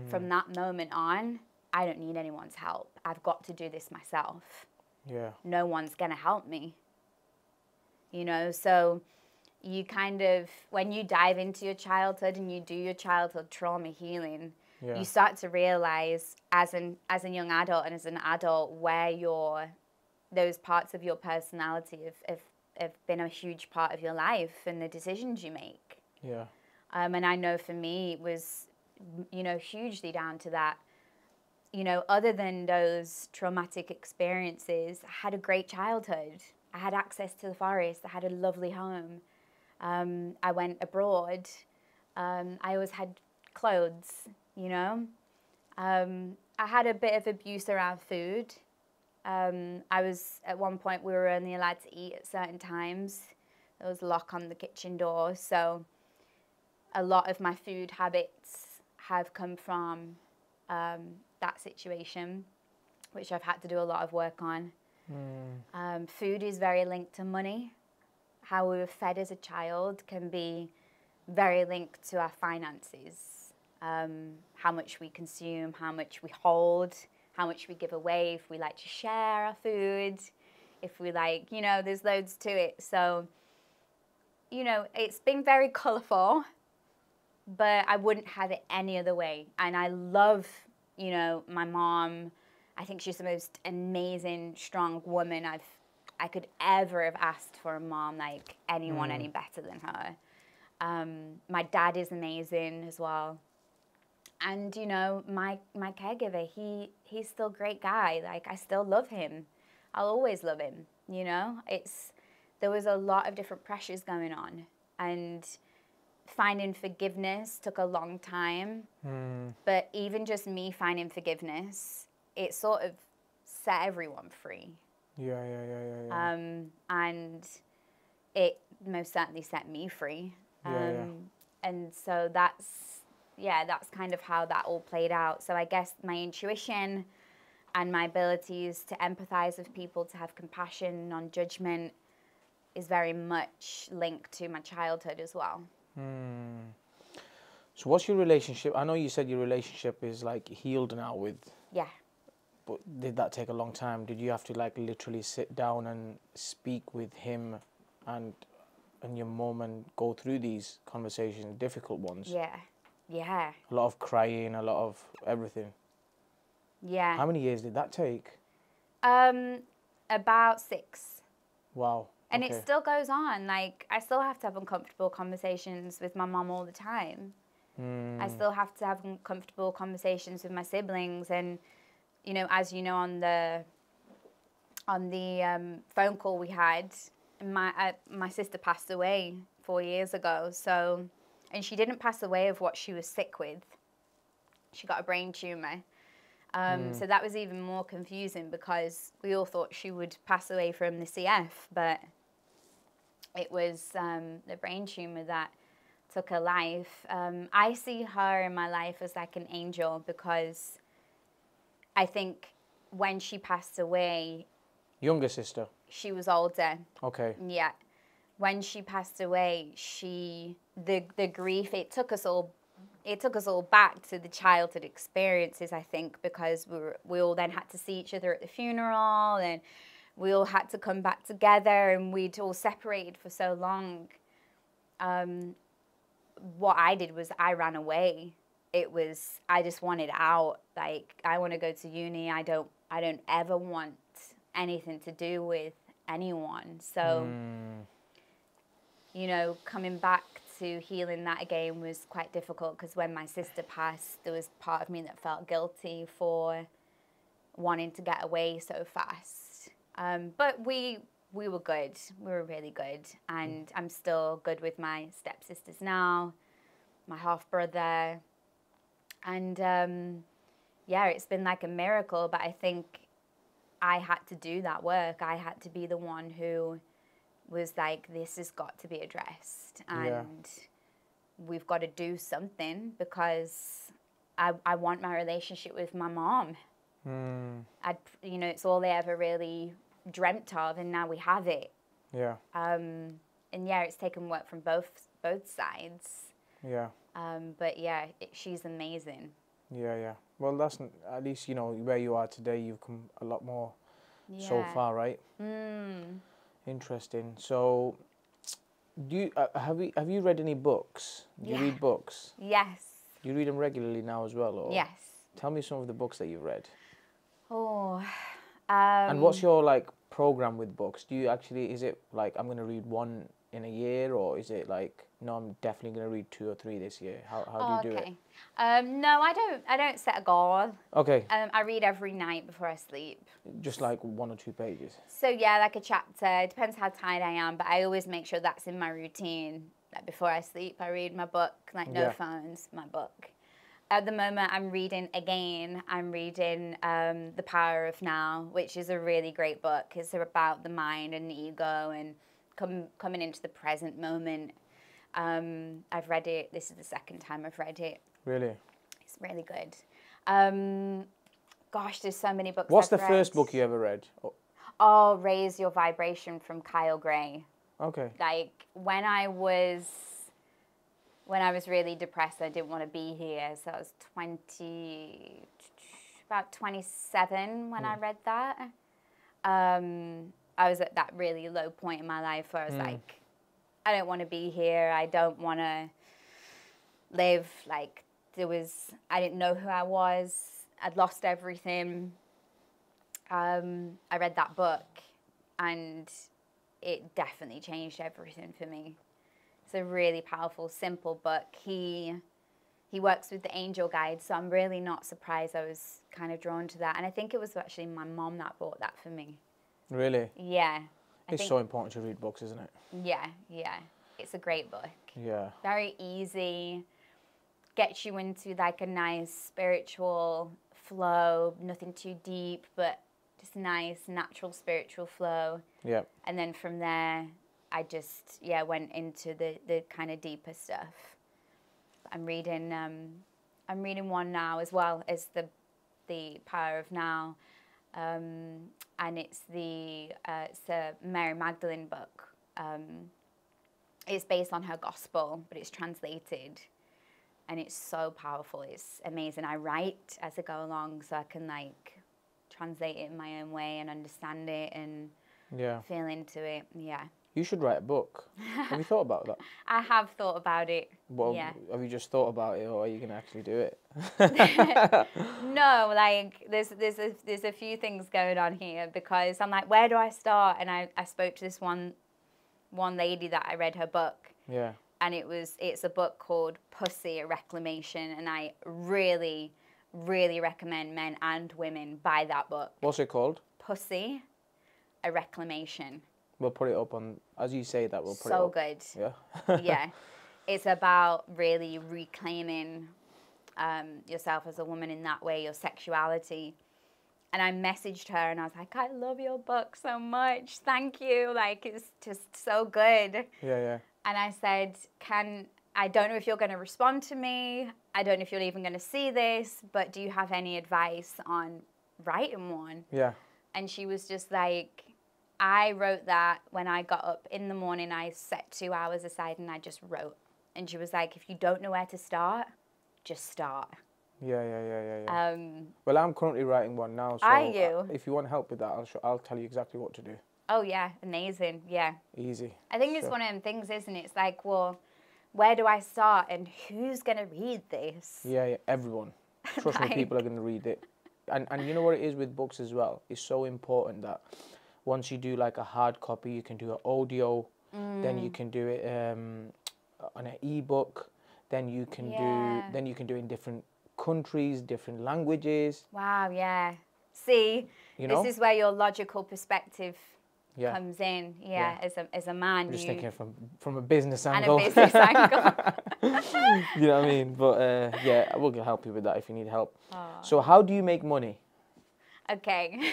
from that moment on. I don't need anyone's help. I've got to do this myself. Yeah. No one's going to help me. So you kind of, when you dive into your childhood and you do your childhood trauma healing, you start to realize as a young adult and as an adult where those parts of your personality have have been a huge part of your life and the decisions you make. Yeah. And I know for me, it was, you know, hugely down to that. You know, other than those traumatic experiences, I had a great childhood. I had access to the forest. I had a lovely home. I went abroad. I always had clothes, you know. I had a bit of abuse around food. At one point, we were only allowed to eat at certain times. There was a lock on the kitchen door. So a lot of my food habits have come from that situation, which I've had to do a lot of work on. Food is very linked to money. How we were fed as a child can be very linked to our finances. How much we consume, how much we hold, how much we give away, if we like to share our food, if we like, you know, there's loads to it. So, you know, it's been very colourful, but I wouldn't have it any other way. And I love, you know, my mom. I think she's the most amazing, strong woman I could ever have asked for a mom, like anyone any better than her. My dad is amazing as well. And, you know, my caregiver, he's still a great guy. Like, I still love him. I'll always love him, you know. There was a lot of different pressures going on. And finding forgiveness took a long time. But even just me finding forgiveness, it sort of set everyone free. Yeah. And it most certainly set me free. Yeah. And so that's kind of how that all played out. So I guess my intuition and my abilities to empathize with people, to have compassion, non-judgment, is very much linked to my childhood as well. So what's your relationship? I know you said your relationship is like healed now with... Yeah. But did that take a long time? Did you have to like literally sit down and speak with him and your mum and go through these conversations, difficult ones? Yeah. A lot of crying, a lot of everything. Yeah. How many years did that take? About 6. Wow. And it still goes on. Like, I still have to have uncomfortable conversations with my mom all the time. I still have to have uncomfortable conversations with my siblings. And, you know, as you know, on the phone call we had, my sister passed away 4 years ago. So, and she didn't pass away of what she was sick with. She got a brain tumor. So that was even more confusing because we all thought she would pass away from the CF, but it was the brain tumor that took her life. I see her in my life as like an angel because I think when she passed away... Younger sister? She was older. Okay. Yeah. When she passed away, the grief, it took us all back to the childhood experiences, I think, because we all then had to see each other at the funeral, and we all had to come back together, and we'd all separated for so long. What I did was I ran away. I just wanted out. Like, I want to go to uni. I don't ever want anything to do with anyone. So, you know, coming back to healing that again was quite difficult because when my sister passed, there was part of me that felt guilty for wanting to get away so fast. But we were good. We were really good. And I'm still good with my stepsisters now, my half-brother. And, yeah, it's been like a miracle, but I think I had to do that work. I had to be the one who was like, this has got to be addressed. And we've got to do something because I want my relationship with my mom. You know, it's all they ever really dreamt of, and now we have it. Yeah. And yeah, it's taken work from both sides. Yeah. But yeah, she's amazing. Yeah. Well, that's at least, you know, where you are today, you've come a lot more so far, right? Interesting. So, do you have you read any books? Do you read books? Yes. Do you read them regularly now as well? Or? Tell me some of the books that you've read. Oh. And what's your like program with books? Do you actually, is it like I'm going to read one in a year, or is it like, no, I'm definitely going to read 2 or 3 this year? How do you do it? No, I don't set a goal. Okay. I read every night before I sleep. Just like 1 or 2 pages. So yeah, like a chapter. It depends how tired I am, but I always make sure that's in my routine. Like before I sleep, I read my book. Like no phones, my book. At the moment, I'm reading again. I'm reading The Power of Now, which is a really great book. It's about the mind and the ego and coming into the present moment. I've read it. This is the second time I've read it. Really? It's really good. Gosh, there's so many books. What's I've the read. first book you ever read? Oh, Raise Your Vibration from Kyle Gray. Okay. Like when I was really depressed, I didn't want to be here. So I was about 27 when I read that. I was at that really low point in my life where I was like, I don't want to be here. I don't want to live. Like I didn't know who I was. I'd lost everything. I read that book and it definitely changed everything for me. It's a really powerful, simple book. He works with the angel guides, so I'm really not surprised I was kind of drawn to that. And I think it was actually my mom that bought that for me. Really? Yeah. It's so important to read books, isn't it? Yeah. It's a great book. Yeah. Very easy. Gets you into like a nice spiritual flow, nothing too deep, but just nice, natural spiritual flow. Yeah. And then from there, I just, went into the kind of deeper stuff. I'm reading one now as well as the Power of Now. And it's a Mary Magdalene book. It's based on her gospel, but it's translated. And it's so powerful. It's amazing. I write as I go along so I can like translate it in my own way and understand it and feel into it. Yeah. You should write a book. Have you thought about that? I have thought about it. Well, have you just thought about it, or are you going to actually do it? No, like there's a few things going on here because I'm like, where do I start? And I spoke to this one lady that I read her book. Yeah. And it's a book called Pussy, a Reclamation, and I really, really recommend men and women buy that book. What's it called? Pussy, a Reclamation. We'll put it up on, as you say that, we'll put it up. So good. Yeah. Yeah. It's about really reclaiming yourself as a woman in that way, your sexuality. And I messaged her and I was like, I love your book so much. Thank you. Like, it's just so good. Yeah. And I said, I don't know if you're going to respond to me. I don't know if you're even going to see this, but do you have any advice on writing one? Yeah. And she was just like, I wrote that when I got up in the morning. I set 2 hours aside and I just wrote. And she was like, if you don't know where to start, just start. Yeah. Well, I'm currently writing one now. So Are you? If you want help with that, I'll tell you exactly what to do. Oh, yeah. Amazing. Yeah. Easy. I think it's one of them things, isn't it? It's like, well, where do I start and who's going to read this? Yeah. Everyone. Trust me, people are going to read it. And you know what it is with books as well? It's so important that once you do like a hard copy, you can do an audio, then you can do it on an ebook, then you can do in different countries, different languages. Wow, yeah. See, this is where your logical perspective comes in. Yeah, as a man. I'm just thinking from a business angle. And a business angle. You know what I mean? But yeah, we'll help you with that if you need help. So how do you make money? Okay.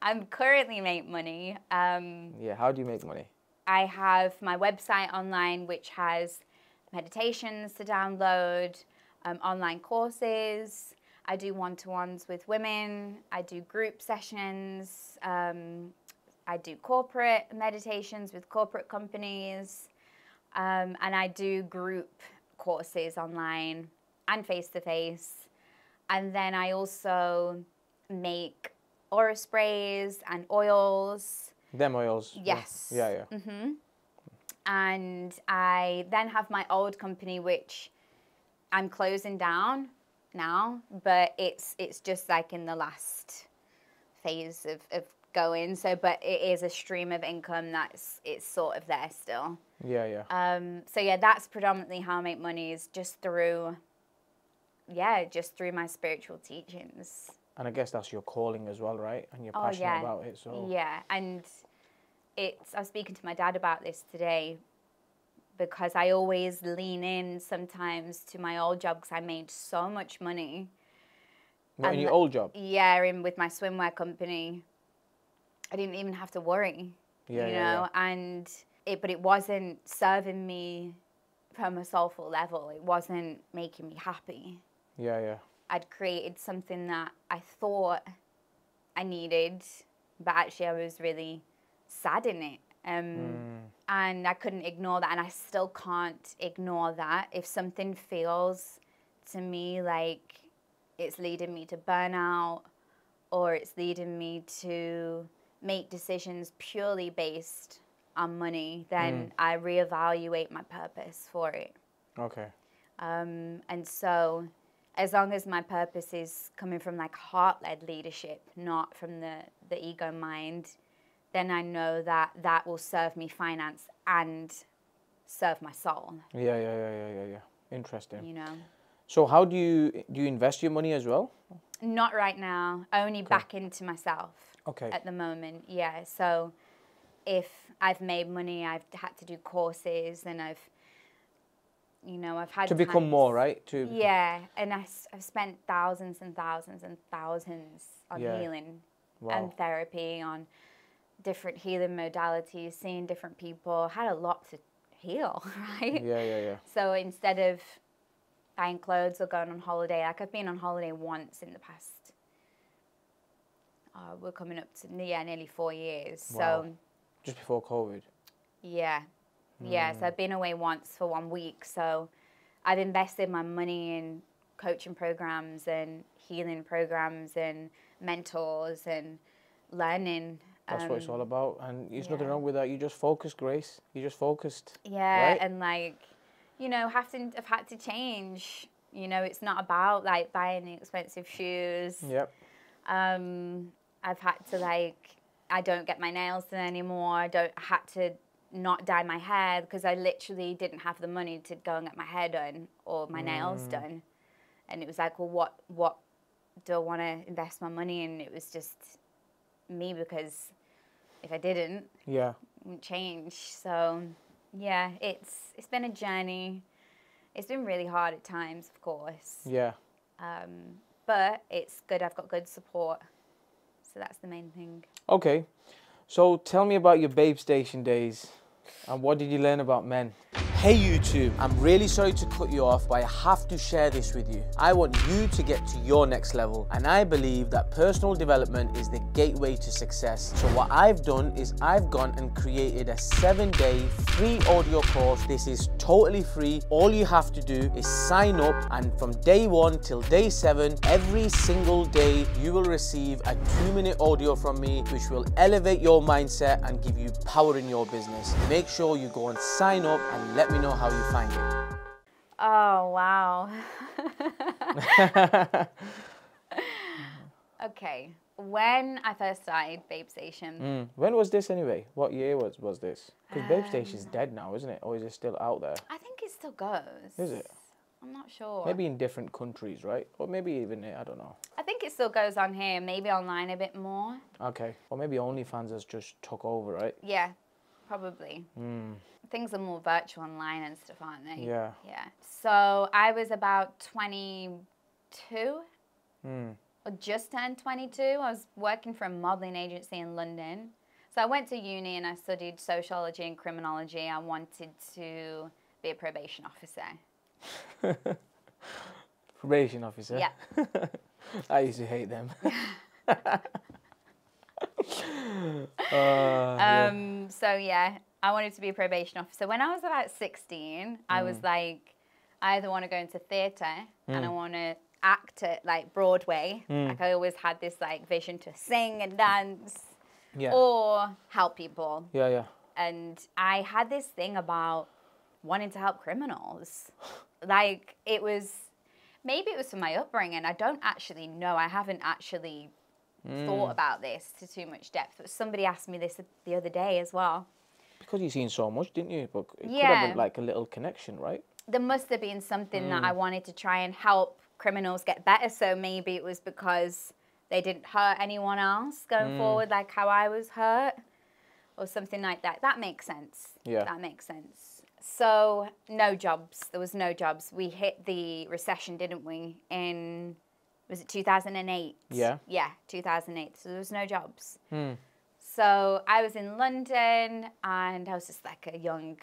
I'm currently make money. Yeah, how do you make money? I have my website online, which has meditations to download, online courses. I do one-to-ones with women. I do group sessions. I do corporate meditations with corporate companies. And I do group courses online and face-to-face. And then I also make aura sprays and oils. Them oils? Yes. Yeah. Mm-hmm. And I then have my old company, which I'm closing down now, but it's just like in the last phase of going. So, but it is a stream of income it's sort of there still. Yeah, yeah. So yeah, that's predominantly how I make money, is just through my spiritual teachings. And I guess that's your calling as well, right? And you're Oh passionate yeah, about it, so. yeah, and I was speaking to my dad about this today, because I always lean in sometimes to my old job because I made so much money. What, in your old job? Yeah, with my swimwear company. I didn't even have to worry, Yeah, you yeah, know, and but it wasn't serving me from a soulful level. It wasn't making me happy. Yeah, yeah. I'd created something that I thought I needed, but actually I was really sad in it. And I couldn't ignore that, and I still can't ignore that. If something feels to me like it's leading me to burnout, or it's leading me to make decisions purely based on money, then I reevaluate my purpose for it. Okay. And so as long as my purpose is coming from like heart-led leadership, not from the ego mind, then I know that will serve me finance and serve my soul. Yeah. Interesting. You know? So how do you invest your money as well? Not right now, only back into myself. Okay. At the moment, yeah. So if I've made money, I've had to do courses, and I've had to become more, right? Yeah, and I've spent thousands and thousands and thousands on healing and therapy, on different healing modalities, seeing different people. Had a lot to heal, right? Yeah. So instead of buying clothes or going on holiday, like I've been on holiday once in the past. We're coming up to nearly 4 years. Wow. So just before COVID. Yeah. So I've been away once for 1 week. So I've invested my money in coaching programs and healing programs and mentors and learning. That's what it's all about. And there's nothing wrong with that. You just focused, Grace. You just focused. Yeah, right? and I've had to change. It's not about like buying expensive shoes. Yep. I've had to I don't get my nails done anymore. I had to not dye my hair because I literally didn't have the money to go and get my hair done or my nails done. And it was like, well, what do I want to invest my money in? It was just me, because if I didn't, it wouldn't change. So yeah, it's been a journey. It's been really hard at times, of course. Yeah. But it's good. I've got good support. So that's the main thing. Okay. So tell me about your Babe Station days. And what did you learn about men? Hey YouTube, I'm really sorry to cut you off, but I have to share this with you. I want you to get to your next level, and I believe that personal development is the gateway to success. So what I've done is I've gone and created a 7-day free audio course. This is totally free. All you have to do is sign up, and from day 1 till day 7, every single day, you will receive a 2-minute audio from me, which will elevate your mindset and give you power in your business. Make sure you go and sign up and let me know how you find it. Oh, wow. Okay. When I first started Babe Station. When was this anyway? What year was this? Because Babe Station's dead now, isn't it? Or is it still out there? I think it still goes. Is it? I'm not sure. Maybe in different countries, right? Or maybe even, I don't know. I think it still goes on here, maybe online a bit more. Okay. Or maybe OnlyFans has just took over, right? Yeah, probably. Things are more virtual online and stuff, aren't they? Yeah. Yeah. So I was about 22, or just turned 22. I was working for a modelling agency in London. So I went to uni and I studied sociology and criminology. I wanted to be a probation officer. Probation officer? Yeah. I used to hate them. So yeah, I wanted to be a probation officer. When I was about 16, I was like, I either want to go into theatre and I want to act at like Broadway. Like I always had this like vision to sing and dance, or help people. Yeah. And I had this thing about wanting to help criminals. Like maybe it was from my upbringing. I don't actually know. I haven't actually thought about this to too much depth. But somebody asked me this the other day as well. Because you've seen so much, didn't you? But it could Yeah. have like a little connection, right? There must have been something that I wanted to try and help criminals get better. So maybe it was because they didn't hurt anyone else going forward, like how I was hurt, or something like that. That makes sense. Yeah. That makes sense. So no jobs. There was no jobs. We hit the recession, didn't we? Was it 2008? Yeah. Yeah, 2008. So there was no jobs. So I was in London, and I was just like a young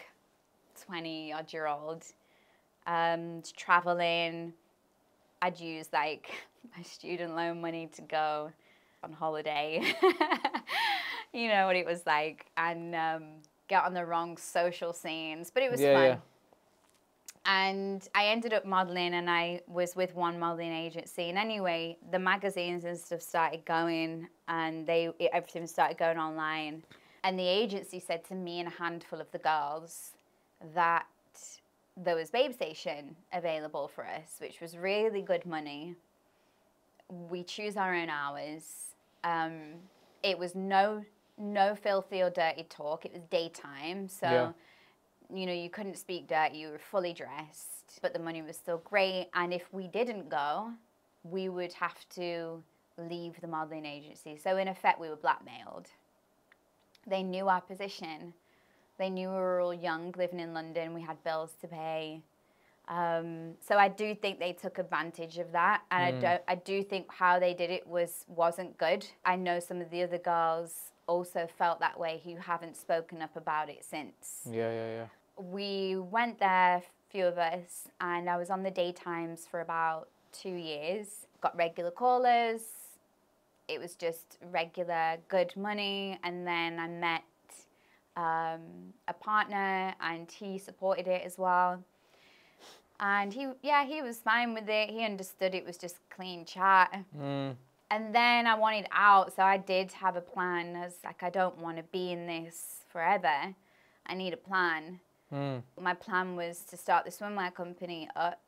20-odd-year-old, traveling. I'd use like my student loan money to go on holiday. You know what it was like, and get on the wrong social scenes, but it was fun. Yeah. And I ended up modeling, and I was with one modeling agency. And anyway, the magazines and stuff started going, and everything started going online. And the agency said to me and a handful of the girls that there was Babe Station available for us, which was really good money. We choose our own hours. It was no filthy or dirty talk. It was daytime, so you know, you couldn't speak dirty. You were fully dressed, but the money was still great. And if we didn't go, we would have to leave the modeling agency. So in effect, we were blackmailed. They knew our position. They knew we were all young, living in London. We had bills to pay. So I do think they took advantage of that, and I do think how they did it wasn't good. I know some of the other girls also felt that way who haven't spoken up about it since. Yeah. We went there, a few of us, and I was on the daytimes for about 2 years. Got regular callers. It was just regular good money, and then I met a partner, and he supported it as well. And he was fine with it. He understood it was just clean chat. And then I wanted out, so I did have a plan. I was like, I don't want to be in this forever. I need a plan. My plan was to start the swimwear company up,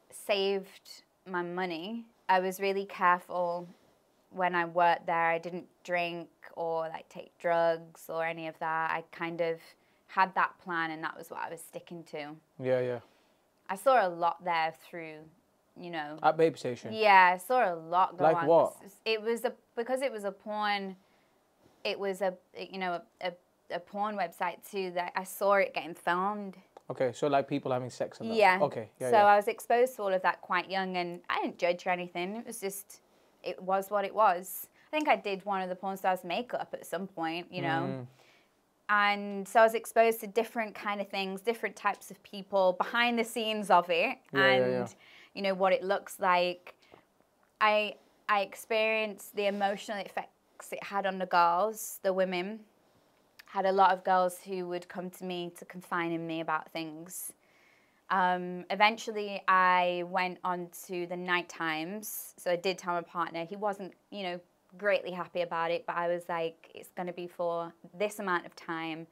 saved my money. I was really careful when I worked there. I didn't drink or like take drugs or any of that. I kind of had that plan, and that was what I was sticking to. Yeah. I saw a lot there through, you know. At Babe Station? Yeah, I saw a lot go on. Like what? Because it was a porn, it was a porn website too, that I saw it getting filmed. Okay, so like people having sex and that? Yeah. Okay, yeah. So I was exposed to all of that quite young, and I didn't judge or anything. It was just, it was what it was. I think I did one of the porn stars' makeup at some point, you know. And so I was exposed to different kind of things, different types of people, behind the scenes of it, you know, what it looks like. I experienced the emotional effects it had on the girls, the women. Had a lot of girls who would come to me to confide in me about things. Eventually, I went on to the night times. So I did tell my partner. He wasn't, you know, greatly happy about it, but I was like, it's going to be for this amount of time,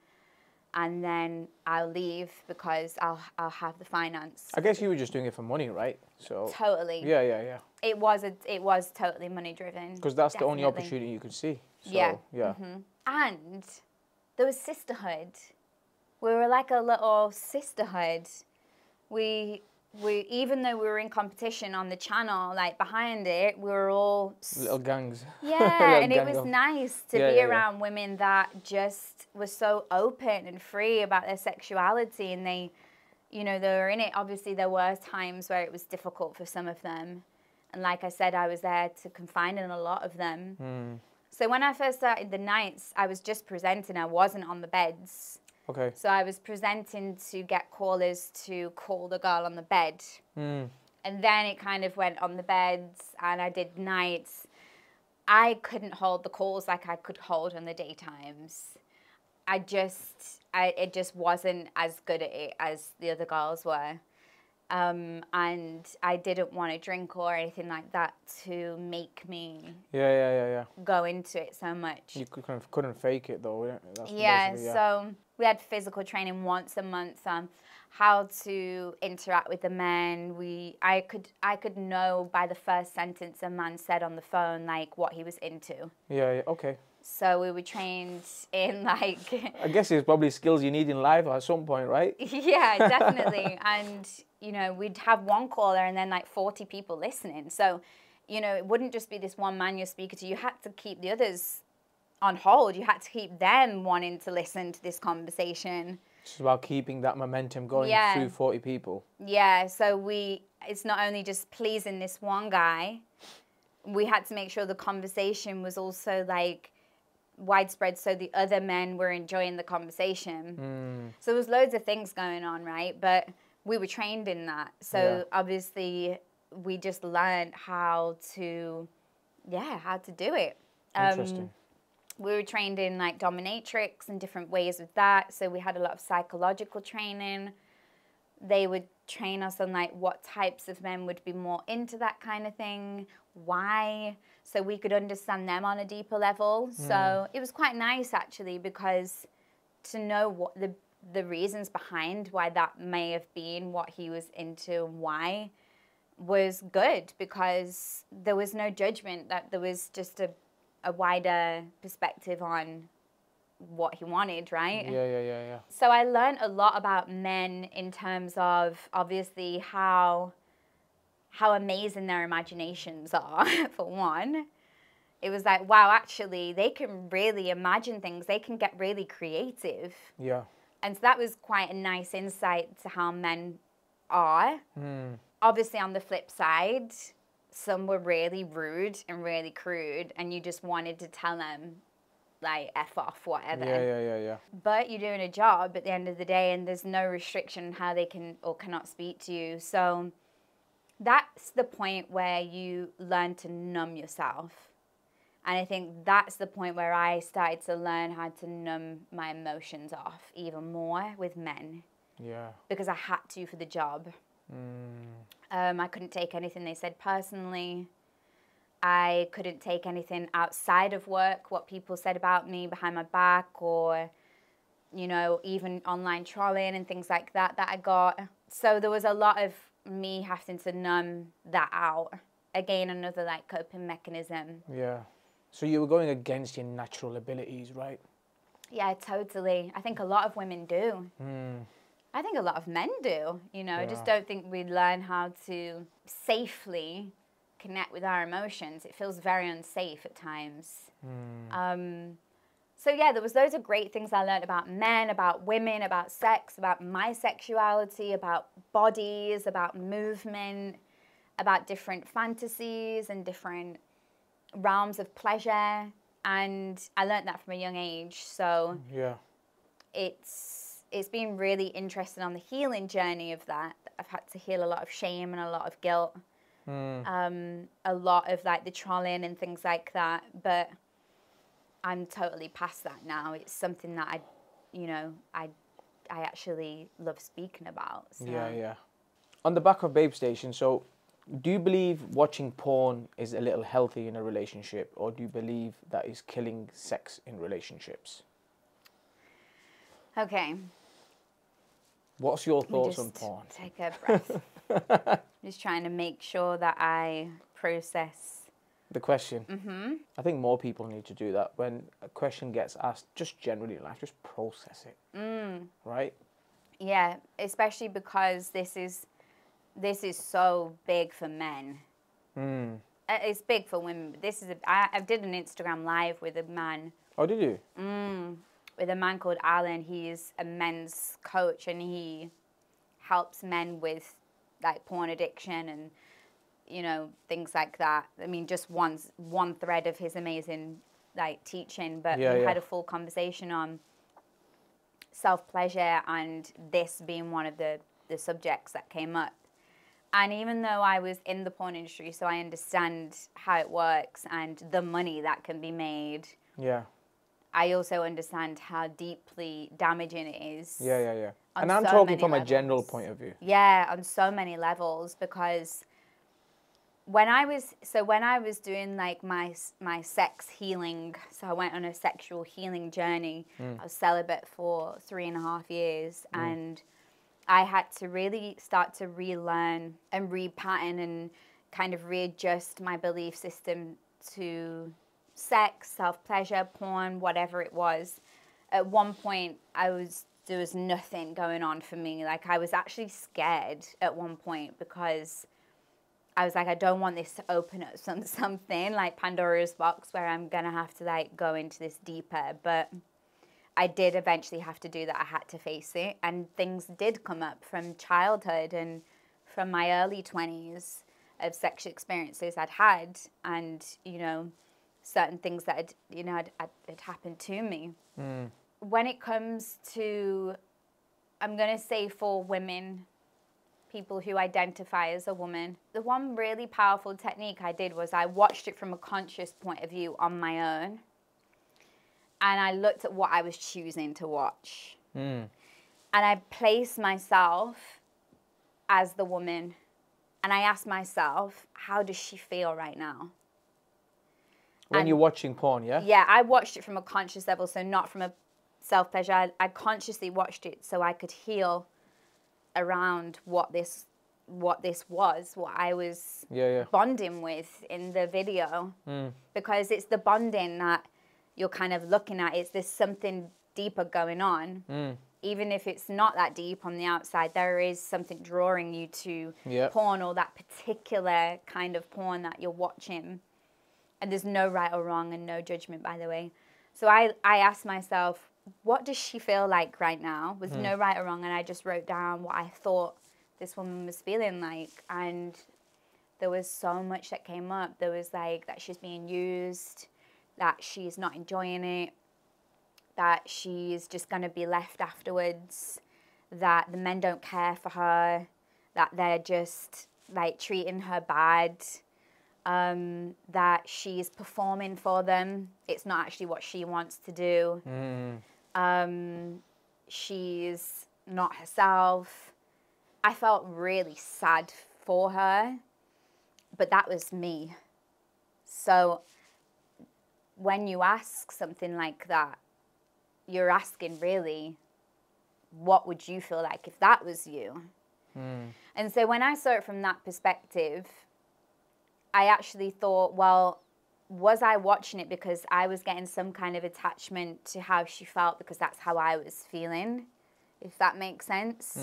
and then I'll leave because I'll have the finance. I guess you were just doing it for money, right? So totally. Yeah. It was totally money driven. Because that's the only opportunity you could see. So, yeah. And there was sisterhood. We were like a little sisterhood. We even though we were in competition on the channel, like behind it, we were all little gangs. Yeah, and it was nice to be around women that just were so open and free about their sexuality, and they, you know, they were in it. Obviously, there were times where it was difficult for some of them, and like I said, I was there to confide in a lot of them. So when I first started the nights, I was just presenting. I wasn't on the beds. Okay. So I was presenting to get callers to call the girl on the bed. And then it kind of went on the beds, and I did nights. I couldn't hold the calls like I could hold on the daytimes. It just wasn't as good at it as the other girls were. And I didn't want to drink or anything like that to make me Yeah. go into it so much. You couldn't fake it though. So We had physical training once a month on how to interact with the men. I could know by the first sentence a man said on the phone, like, what he was into. Yeah, yeah, okay. So we were trained in, like... I guess it's probably skills you need in life at some point, right? Yeah, definitely. And, you know, we'd have one caller and then like 40 people listening. So, you know, it wouldn't just be this one man you're speaking to. You had to keep the others on hold. You had to keep them wanting to listen to this conversation. It's about keeping that momentum going through 40 people. Yeah, so it's not only just pleasing this one guy, we had to make sure the conversation was also like widespread so the other men were enjoying the conversation. So there was loads of things going on, right? But we were trained in that. So obviously we just learned how to do it. Interesting. We were trained in like dominatrix and different ways of that. So we had a lot of psychological training. They would train us on like what types of men would be more into that kind of thing, why, so we could understand them on a deeper level. So it was quite nice actually, because to know what the reasons behind why that may have been what he was into and why was good, because there was no judgment, that there was just a wider perspective on what he wanted, right? Yeah. So I learned a lot about men in terms of obviously how amazing their imaginations are, for one. It was like, wow, actually, they can really imagine things. They can get really creative. Yeah. And so that was quite a nice insight to how men are. Obviously, on the flip side, some were really rude and really crude, and you just wanted to tell them, like, F off, whatever. Yeah. But you're doing a job at the end of the day, and there's no restriction on how they can or cannot speak to you. So that's the point where you learn to numb yourself. And I think that's the point where I started to learn how to numb my emotions off even more with men. Yeah. Because I had to for the job. I couldn't take anything they said personally. I couldn't take anything outside of work, what people said about me behind my back, or, you know, even online trolling and things like that I got. So there was a lot of me having to numb that out. Again, another like coping mechanism. Yeah. So you were going against your natural abilities, right? Yeah, totally. I think a lot of women do. I think a lot of men do, you know. I just don't think we learn how to safely connect with our emotions. It feels very unsafe at times. So yeah, there was loads of great things I learned about men, about women, about sex, about my sexuality, about bodies, about movement, about different fantasies and different realms of pleasure. And I learned that from a young age. So yeah, it's been really interesting on the healing journey of that. I've had to heal a lot of shame and a lot of guilt. A lot of like the trolling and things like that, but I'm totally past that now. It's something that I actually love speaking about. So. Yeah. On the back of Babe Station, so do you believe watching porn is a little healthy in a relationship, or do you believe that is killing sex in relationships? Okay. What's your thoughts on porn? Take a breath. Just trying to make sure that I process the question. I think more people need to do that. When a question gets asked, just generally in life, just process it. Right? Yeah, especially because this is so big for men. It's big for women. But I did an Instagram live with a man. Oh, did you? With a man called Alan. He's a men's coach, and he helps men with like porn addiction and, you know, things like that. I mean, just one thread of his amazing like teaching, but we had a full conversation on self-pleasure, and this being one of the subjects that came up. And even though I was in the porn industry, so I understand how it works and the money that can be made. Yeah. I also understand how deeply damaging it is. Yeah. And I'm talking from a general point of view. Yeah, on so many levels, because when I was doing like my sex healing, so I went on a sexual healing journey. I was celibate for 3.5 years, and I had to really start to relearn and repattern and kind of readjust my belief system to sex, self-pleasure, porn, whatever it was. At one point, there was nothing going on for me. Like, I was actually scared at one point because I was like, I don't want this to open up something like Pandora's box where I'm going to have to like go into this deeper. But I did eventually have to do that. I had to face it. And things did come up from childhood and from my early 20s of sexual experiences I'd had, and, you know, certain things that had happened to me. When it comes to, I'm going to say for women, people who identify as a woman, the one really powerful technique I did was I watched it from a conscious point of view on my own, and I looked at what I was choosing to watch. And I placed myself as the woman, and I asked myself, how does she feel right now? When you're watching porn, yeah? Yeah, I watched it from a conscious level, so not from a self-pleasure. I consciously watched it so I could heal around what this was, what I was bonding with in the video. Because it's the bonding that you're kind of looking at. There's something deeper going on. Even if it's not that deep on the outside, there is something drawing you to porn, or that particular kind of porn that you're watching. And there's no right or wrong and no judgment, by the way. So I asked myself, what does she feel like right now? With no right or wrong. And I just wrote down what I thought this woman was feeling like. And there was so much that came up. There was like that she's being used, that she's not enjoying it, that she's just going to be left afterwards, that the men don't care for her, that they're just like treating her bad, that she's performing for them. It's not actually what she wants to do. She's not herself. I felt really sad for her, but that was me. So when you ask something like that, you're asking really, what would you feel like if that was you? And so when I saw it from that perspective, I actually thought, well, was I watching it because I was getting some kind of attachment to how she felt because that's how I was feeling, if that makes sense?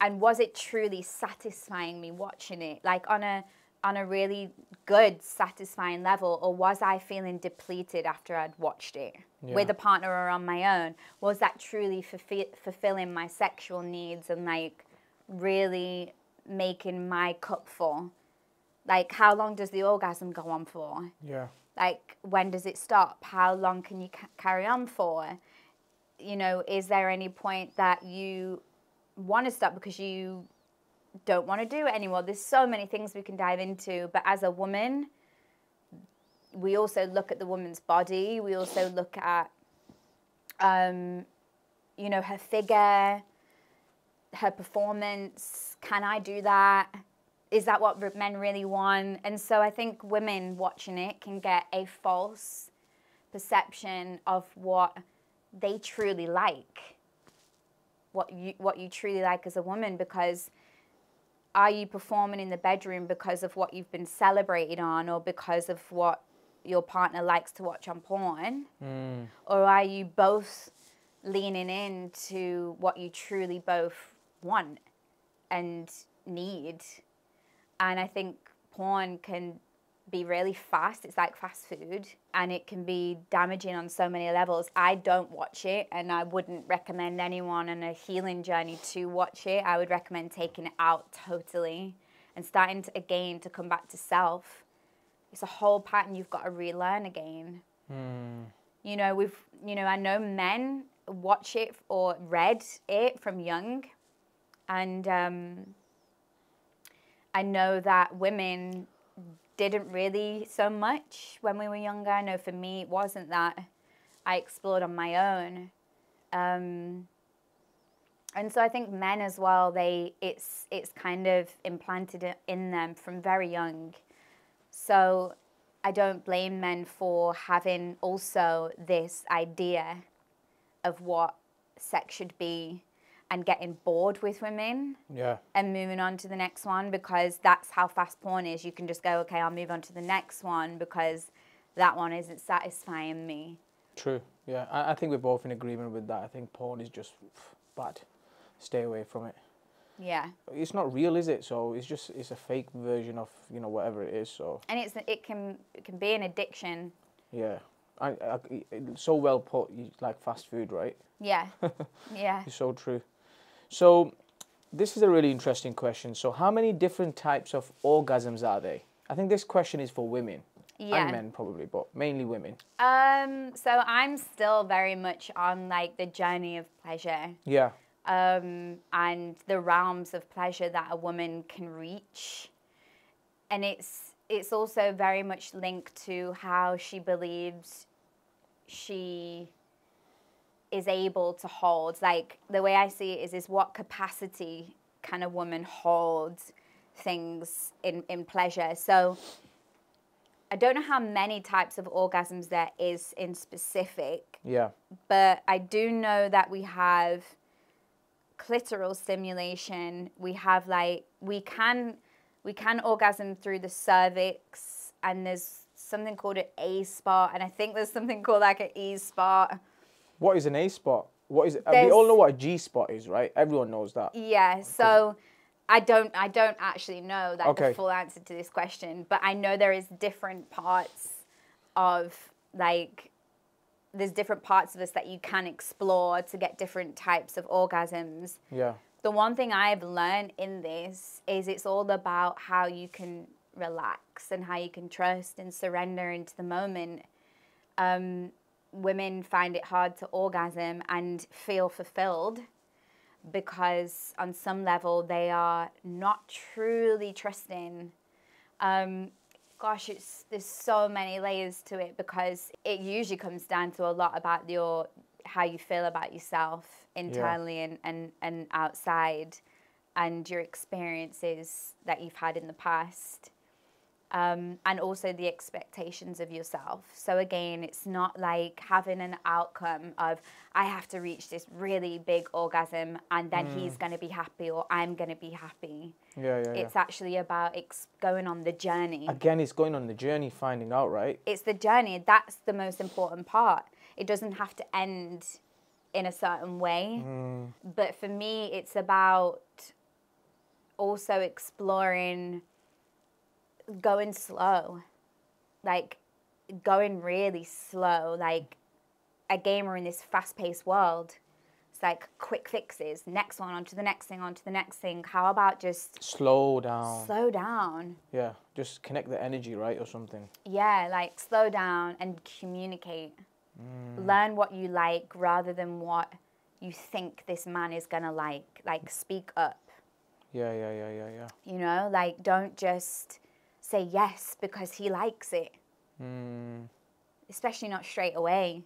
And was it truly satisfying me watching it, like on a really good, satisfying level, or was I feeling depleted after I'd watched it with a partner or on my own? Was that truly fulfilling my sexual needs and like really making my cup full? Like, how long does the orgasm go on for? Like, when does it stop? How long can you carry on for? You know, is there any point that you want to stop because you don't want to do it anymore? There's so many things we can dive into. But as a woman, we also look at the woman's body. We also look at, you know, her figure, her performance. Can I do that? Is that what men really want? And so I think women watching it can get a false perception of what they truly like, what you truly like as a woman, because are you performing in the bedroom because of what you've been celebrated on, or because of what your partner likes to watch on porn? Or are you both leaning into what you truly both want and need? And I think porn can be really fast. It's like fast food, and it can be damaging on so many levels. I don't watch it, and I wouldn't recommend anyone on a healing journey to watch it. I would recommend taking it out totally and starting to, again, to come back to self. It's a whole pattern you've got to relearn again. You know, I know men watch it or read it from young, and I know that women didn't really so much when we were younger. I know for me it wasn't that. I explored on my own. And so I think men as well, it's kind of implanted in them from very young So I don't blame men for having also this idea of what sex should be and getting bored with women. Yeah. And moving on to the next one, because that's how fast porn is. You can just go, okay, I'll move on to the next one because that one isn't satisfying me. True. Yeah. I think we're both in agreement with that. I think porn is just bad. Stay away from it. Yeah. It's not real, is it? So it's a fake version of, you know, whatever it is. So. And it can be an addiction. Yeah. It's so well put, like fast food, right? Yeah. Yeah. It's so true. So this is a really interesting question. So how many different types of orgasms are there? I think this question is for women. Yeah. And men probably, but mainly women. So I'm still very much on like the journey of pleasure. Yeah. And the realms of pleasure that a woman can reach. And it's also very much linked to how she believes she is able to hold. Like, the way I see it is what capacity can a woman hold things in pleasure. So I don't know how many types of orgasms there is in specific. Yeah. But I do know that we have clitoral stimulation. We have like, we can orgasm through the cervix, and there's something called an A spot, and I think there's something called like an E spot. What is an A spot? What is it? We all know what a G spot is, right? Everyone knows that. Yeah, so I don't actually know like Okay. the full answer to this question, but I know there is different parts of like, there's different parts of us that you can explore to get different types of orgasms. Yeah. The one thing I've learned in this is it's all about how you can relax and how you can trust and surrender into the moment. Women find it hard to orgasm and feel fulfilled because on some level they are not truly trusting. There's so many layers to it, because it usually comes down to a lot about how you feel about yourself internally and outside, and your experiences that you've had in the past. And also the expectations of yourself. So again, it's not like having an outcome of, I have to reach this really big orgasm and then he's going to be happy or I'm going to be happy. Yeah. It's actually about going on the journey. Again, it's going on the journey, finding out, right? It's the journey. That's the most important part. It doesn't have to end in a certain way. But for me, it's about also exploring going slow, like going really slow. Like, again, we're in this fast-paced world. It's like quick fixes, next one, onto the next thing, onto the next thing. How about just slow down? Slow down. Yeah, just connect the energy, right, or something. Yeah, like slow down and communicate. Learn what you like rather than what you think this man is gonna like. Like, speak up. Yeah. You know, like, don't just say yes because he likes it. Especially not straight away.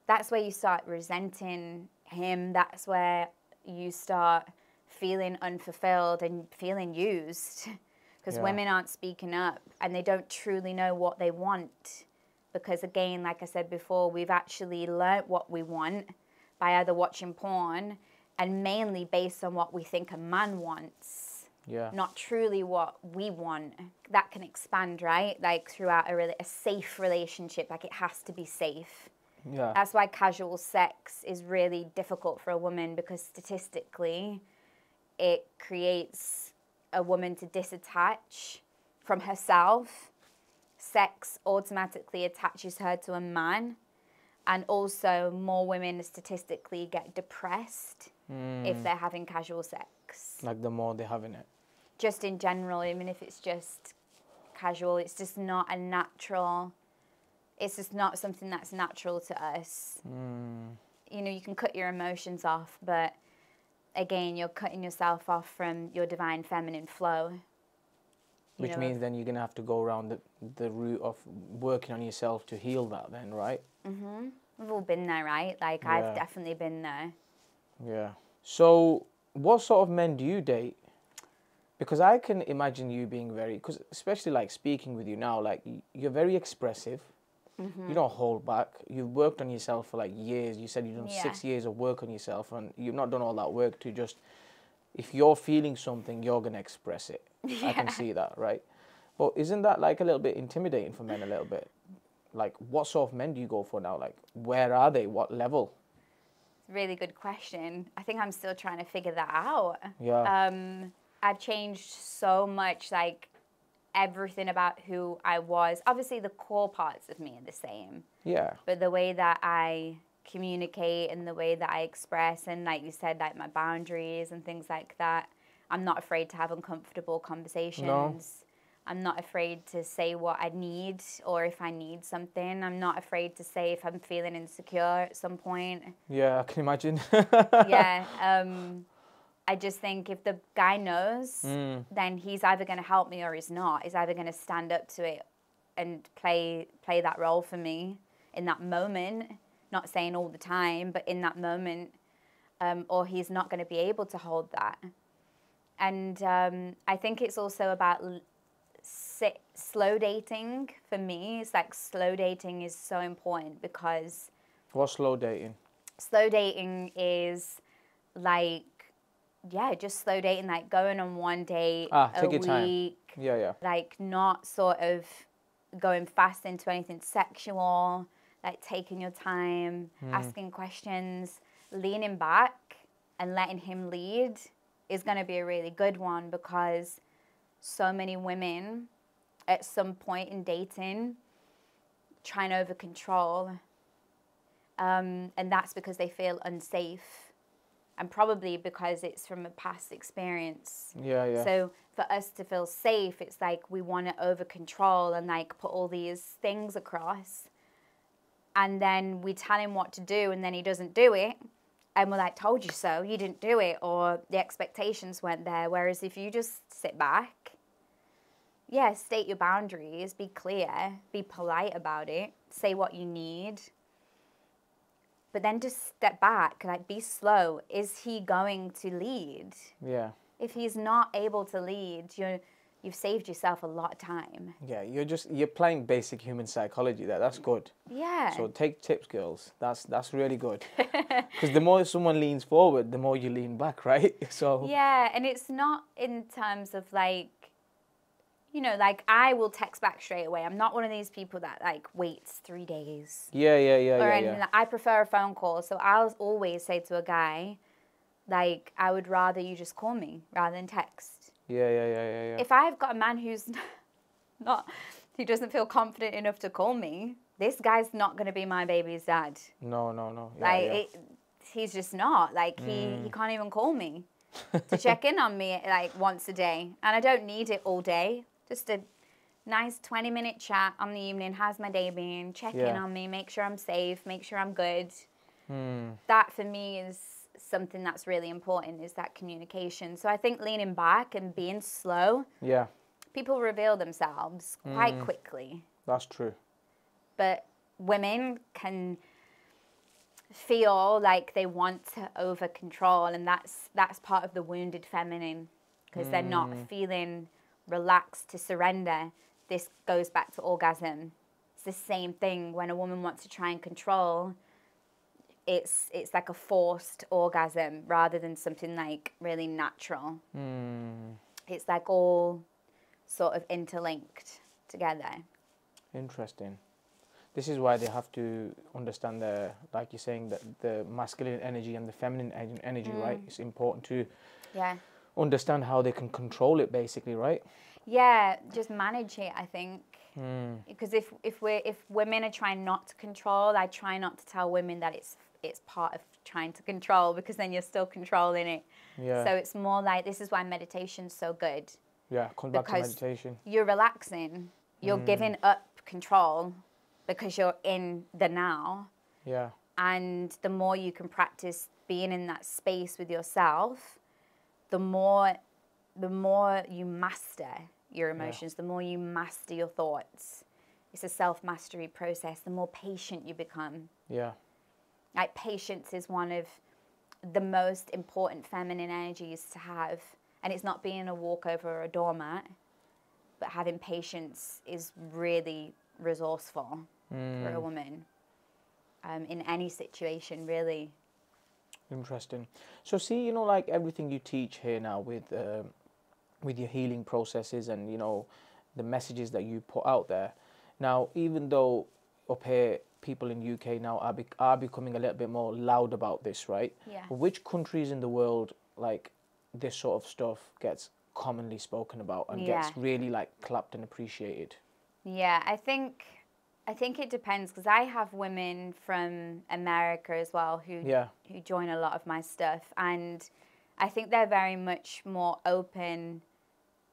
That's where you start resenting him. That's where you start feeling unfulfilled and feeling used. Because women aren't speaking up and they don't truly know what they want. Because again, like I said before, we've actually learnt what we want by either watching porn and mainly based on what we think a man wants. Yeah. Not truly what we want. That can expand, right? Like, throughout a safe relationship, like, it has to be safe. Yeah. That's why casual sex is really difficult for a woman, because statistically it creates a woman to disattach from herself. Sex automatically attaches her to a man, and also more women statistically get depressed if they're having casual sex. Like, the more they're having it. Just in general, I mean, if it's just casual, it's just not a natural, it's just not something that's natural to us. You know, you can cut your emotions off, but again, you're cutting yourself off from your divine feminine flow. Which means then you're going to have to go around the route of working on yourself to heal that then, right? We've all been there, right? Like, I've definitely been there. Yeah. So, what sort of men do you date? Because I can imagine you being very, because especially like speaking with you now, like you're very expressive. You don't hold back. You've worked on yourself for like years. You said you've done Yeah. 6 years of work on yourself, and you've not done all that work to just, if you're feeling something, you're going to express it. I can see that, right? But isn't that like a little bit intimidating for men a little bit? Like, what sort of men do you go for now? Like, where are they? What level? Really good question. I think I'm still trying to figure that out. Yeah. I've changed so much, like everything about who I was. Obviously, the core parts of me are the same. Yeah. But the way that I communicate and the way that I express, and like you said, like my boundaries and things like that, I'm not afraid to have uncomfortable conversations. No. I'm not afraid to say what I need or if I need something. I'm not afraid to say if I'm feeling insecure at some point. Yeah, I can imagine. Yeah. I just think if the guy knows, then he's either going to help me or he's not. He's either going to stand up to it and play that role for me in that moment. Not saying all the time, but in that moment, or he's not going to be able to hold that. And I think it's also about slow dating for me. It's like slow dating is so important because... What's slow dating? Slow dating is like, yeah, just slow dating, like going on one date a take your week. time. Yeah. Like not sort of going fast into anything sexual, like taking your time, asking questions, leaning back and letting him lead is going to be a really good one, because so many women at some point in dating try and over control, and that's because they feel unsafe, and probably because it's from a past experience. Yeah. So for us to feel safe, it's like we want to over control and like put all these things across, and then we tell him what to do and then he doesn't do it, and we're like, told you so, you didn't do it, or the expectations weren't there. Whereas if you just sit back, yeah, state your boundaries, be clear, be polite about it, say what you need, but then just step back, like be slow. Is he going to lead? Yeah. If he's not able to lead, you've saved yourself a lot of time. Yeah, you're playing basic human psychology there. That's good. Yeah. So take tips, girls. That's really good. Because the more someone leans forward, the more you lean back, right? So yeah, and it's not in terms of like, like I will text back straight away. I'm not one of these people that like waits 3 days. Yeah. Or anything. I prefer a phone call. So I'll always say to a guy, like, I would rather you just call me rather than text. Yeah. If I've got a man who's who doesn't feel confident enough to call me, this guy's not going to be my baby's dad. No. Yeah. He's just not. Like, he can't even call me to check in on me like once a day. And I don't need it all day. Just a nice 20-minute chat on the evening. How's my day been? Check in on me. Make sure I'm safe. Make sure I'm good. That for me is something that's really important, is that communication. So I think leaning back and being slow. Yeah. People reveal themselves quite quickly. That's true. But women can feel like they want to over control, and that's part of the wounded feminine, because they're not feeling relaxed to surrender. This goes back to orgasm. It's the same thing. When a woman wants to try and control, it's like a forced orgasm rather than something like really natural. It's like all sort of interlinked together. Interesting. This is why they have to understand like you're saying, that the masculine energy and the feminine energy, right? It's important to understand how they can control it, basically, right? Yeah, just manage it, I think. Because if women are trying not to control, I try not to tell women that it's part of trying to control, because then you're still controlling it. Yeah. So it's more like, this is why meditation's so good. Yeah, come back to meditation. You're relaxing. You're giving up control because you're in the now. Yeah. And the more you can practice being in that space with yourself, the more you master your emotions, the more you master your thoughts. It's a self-mastery process. The more patient you become. Yeah. Like, patience is one of the most important feminine energies to have. And it's not being a walkover or a doormat, but having patience is really resourceful for a woman in any situation, really. Interesting. So see, you know, like everything you teach here now with your healing processes and, you know, the messages that you put out there. Now, even though up here people in UK now are becoming a little bit more loud about this, right? Yeah. Which countries in the world, like, this sort of stuff gets commonly spoken about and gets really like clapped and appreciated? Yeah, I think it depends, because I have women from America as well who join a lot of my stuff, and I think they're very much more open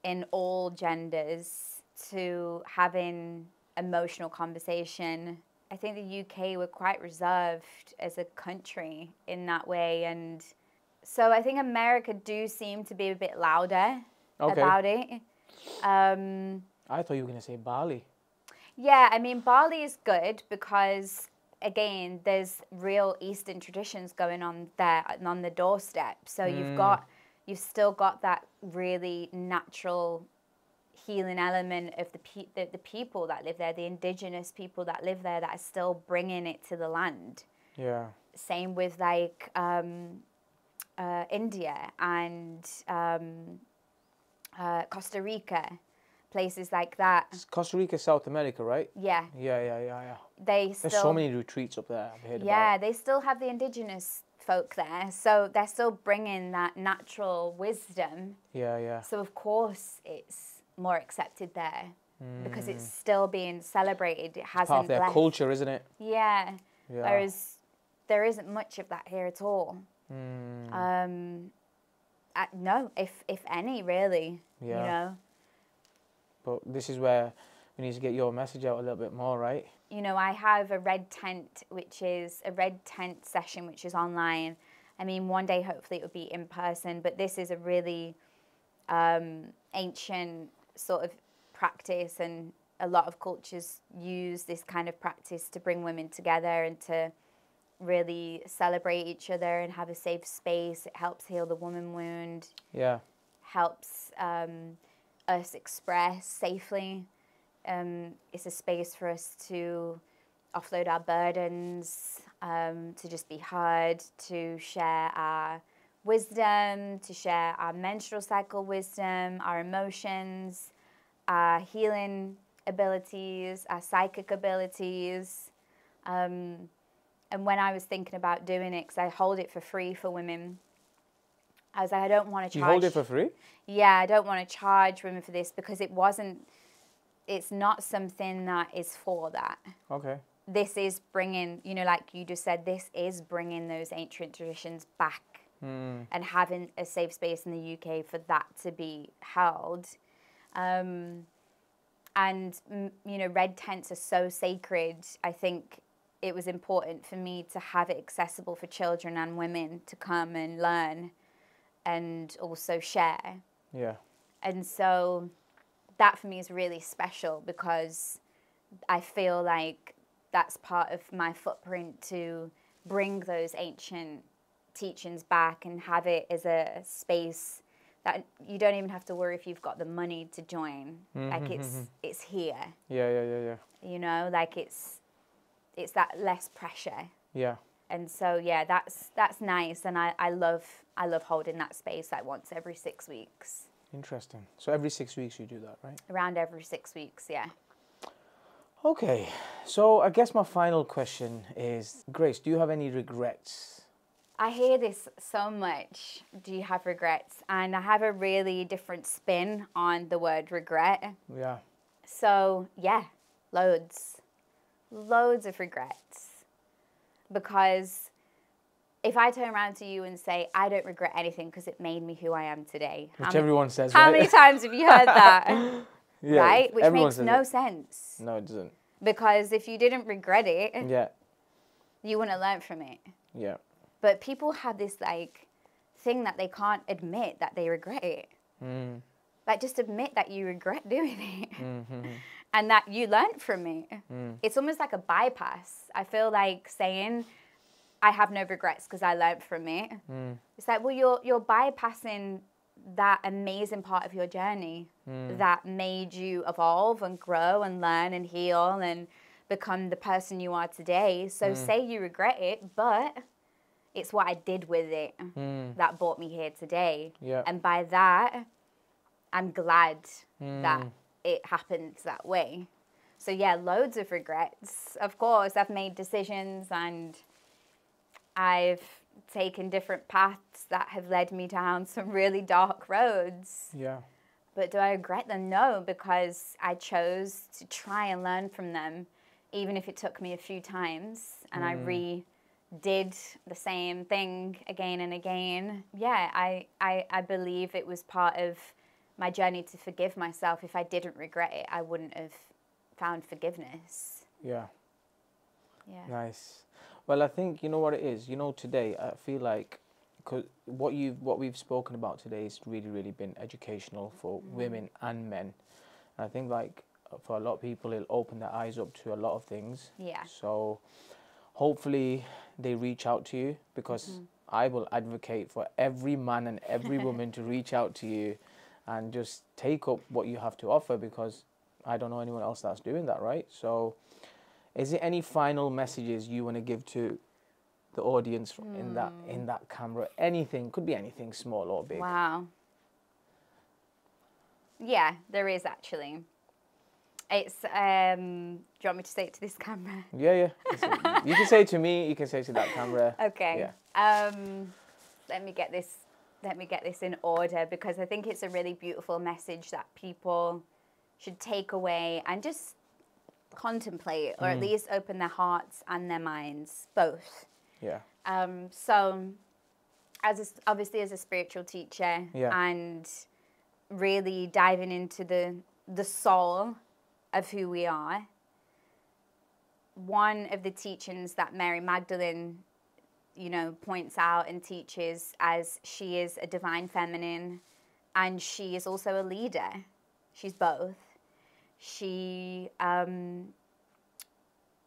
in all genders to having emotional conversation. I think the UK, we're quite reserved as a country in that way, and so I think America do seem to be a bit louder about it. I thought you were going to say Bali. Yeah, I mean, Bali is good because, again, there's real Eastern traditions going on there on the doorstep. So you've still got that really natural healing element of the people that live there, the indigenous people that live there, that are still bringing it to the land. Yeah. Same with like India and Costa Rica, places like that. Costa Rica, South America, right? Yeah. Yeah. There's so many retreats up there, I've heard about. Yeah, they still have the indigenous folk there, so they're still bringing that natural wisdom. Yeah. So of course it's more accepted there because it's still being celebrated. It hasn't part of their culture, isn't it? Yeah. Whereas there isn't much of that here at all. No, if any, really. Yeah. You know. But this is where we need to get your message out a little bit more, right? You know, I have a red tent, which is a red tent session, which is online. I mean, one day hopefully it will be in person, but this is a really ancient sort of practice, and a lot of cultures use this kind of practice to bring women together and to really celebrate each other and have a safe space. It helps heal the woman wound. Yeah. Helps us express safely. It's a space for us to offload our burdens, to just be heard, to share our wisdom, to share our menstrual cycle wisdom, our emotions, our healing abilities, our psychic abilities. And when I was thinking about doing it, because I hold it for free for women, I was like, I don't want to charge. You hold it for free? Yeah, I don't want to charge women for this because it's not something that is for that. Okay. This is bringing, you know, like you just said, this is bringing those ancient traditions back and having a safe space in the UK for that to be held. And, you know, red tents are so sacred. I think it was important for me to have it accessible for children and women to come and learn and also share. Yeah. And so that for me is really special because I feel like that's part of my footprint to bring those ancient teachings back and have it as a space that you don't even have to worry if you've got the money to join. Like it's here. Yeah. You know, like it's that less pressure. Yeah. And so yeah, that's nice, and I love holding that space like once every 6 weeks. Interesting. So every 6 weeks you do that, right? Around every 6 weeks, yeah. Okay. So I guess my final question is, Grace, do you have any regrets? I hear this so much. Do you have regrets? And I have a really different spin on the word regret. Yeah. So yeah, loads of regrets. Because if I turn around to you and say, I don't regret anything because it made me who I am today. Which everyone says, How right? many times have you heard that? Yeah, right? Which makes no sense. No, it doesn't. Because if you didn't regret it, yeah, you wouldn't have learned from it. Yeah. But people have this like thing that they can't admit that they regret it. Like just admit that you regret doing it. And that you learned from it. It's almost like a bypass. I feel like saying, I have no regrets because I learned from it. It's like, well, you're bypassing that amazing part of your journey that made you evolve and grow and learn and heal and become the person you are today. So say you regret it, but it's what I did with it that brought me here today. Yeah. And by that, I'm glad that it happened that way. So yeah, loads of regrets. Of course, I've made decisions and I've taken different paths that have led me down some really dark roads. Yeah. But do I regret them? No, because I chose to try and learn from them, even if it took me a few times, and I redid the same thing again and again. Yeah, I believe it was part of my journey to forgive myself. If I didn't regret it, I wouldn't have found forgiveness. Yeah. Yeah. Nice. Well, I think, you know what it is? You know, today, I feel like, because what we've spoken about today has really, really been educational for women and men. And I think, like, for a lot of people, it'll open their eyes up to a lot of things. Yeah. So hopefully they reach out to you, because I will advocate for every man and every woman to reach out to you and just take up what you have to offer, because I don't know anyone else that's doing that, right? So is there any final messages you want to give to the audience in that camera? Anything, could be anything, small or big. Wow. Yeah, there is actually. It's, do you want me to say it to this camera? Yeah. You can say it to me, you can say it to that camera. Okay. Yeah. Let me get this in order, because I think it's a really beautiful message that people should take away and just contemplate, or at least open their hearts and their minds, both. Yeah. So, obviously as a spiritual teacher, and really diving into the soul of who we are, one of the teachings that Mary Magdalene, you know, points out and teaches, as she is a divine feminine and she is also a leader. She's both. She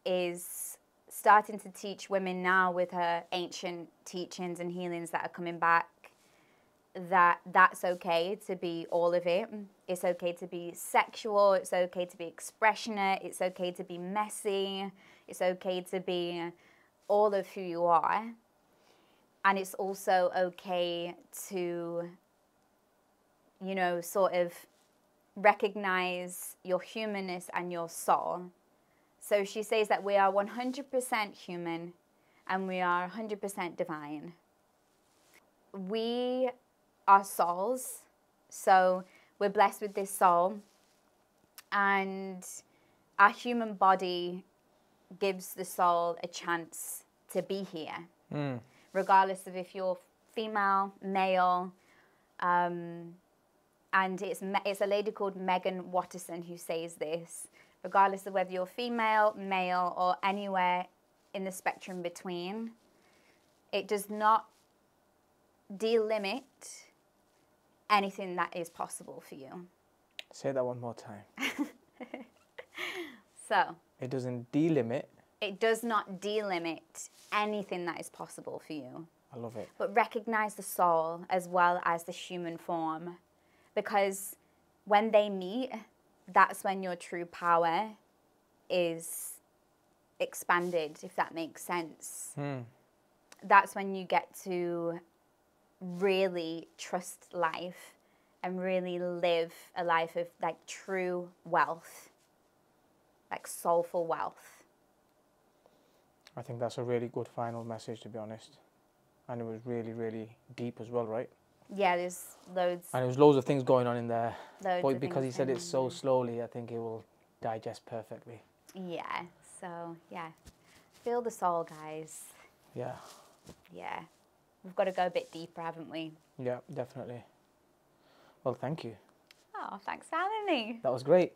is starting to teach women now with her ancient teachings and healings that are coming back, that's okay to be all of it. It's okay to be sexual. It's okay to be expressionate. It's okay to be messy. It's okay to be all of who you are. And it's also okay to, you know, sort of recognize your humanness and your soul. So she says that we are 100% human and we are 100% divine. We are souls, so we're blessed with this soul, and our human body gives the soul a chance to be here, regardless of if you're female, male, and it's a lady called Megan Watterson who says this. Regardless of whether you're female, male, or anywhere in the spectrum between, it does not delimit anything that is possible for you. Say that one more time. So, it doesn't delimit. It does not delimit anything that is possible for you. I love it. But recognize the soul as well as the human form, because when they meet, that's when your true power is expanded, if that makes sense. That's when you get to really trust life and really live a life of like true wealth, like soulful wealth. I think that's a really good final message, to be honest. And it was really, really deep as well, right? Yeah, there's loads. And there was loads of things going on in there. Loads But of because he things said going it so on. slowly, I think it will digest perfectly. Yeah, so yeah. Feel the soul, guys. Yeah. Yeah. We've got to go a bit deeper, haven't we? Yeah, definitely. Well, thank you. Oh, thanks for having me. That was great.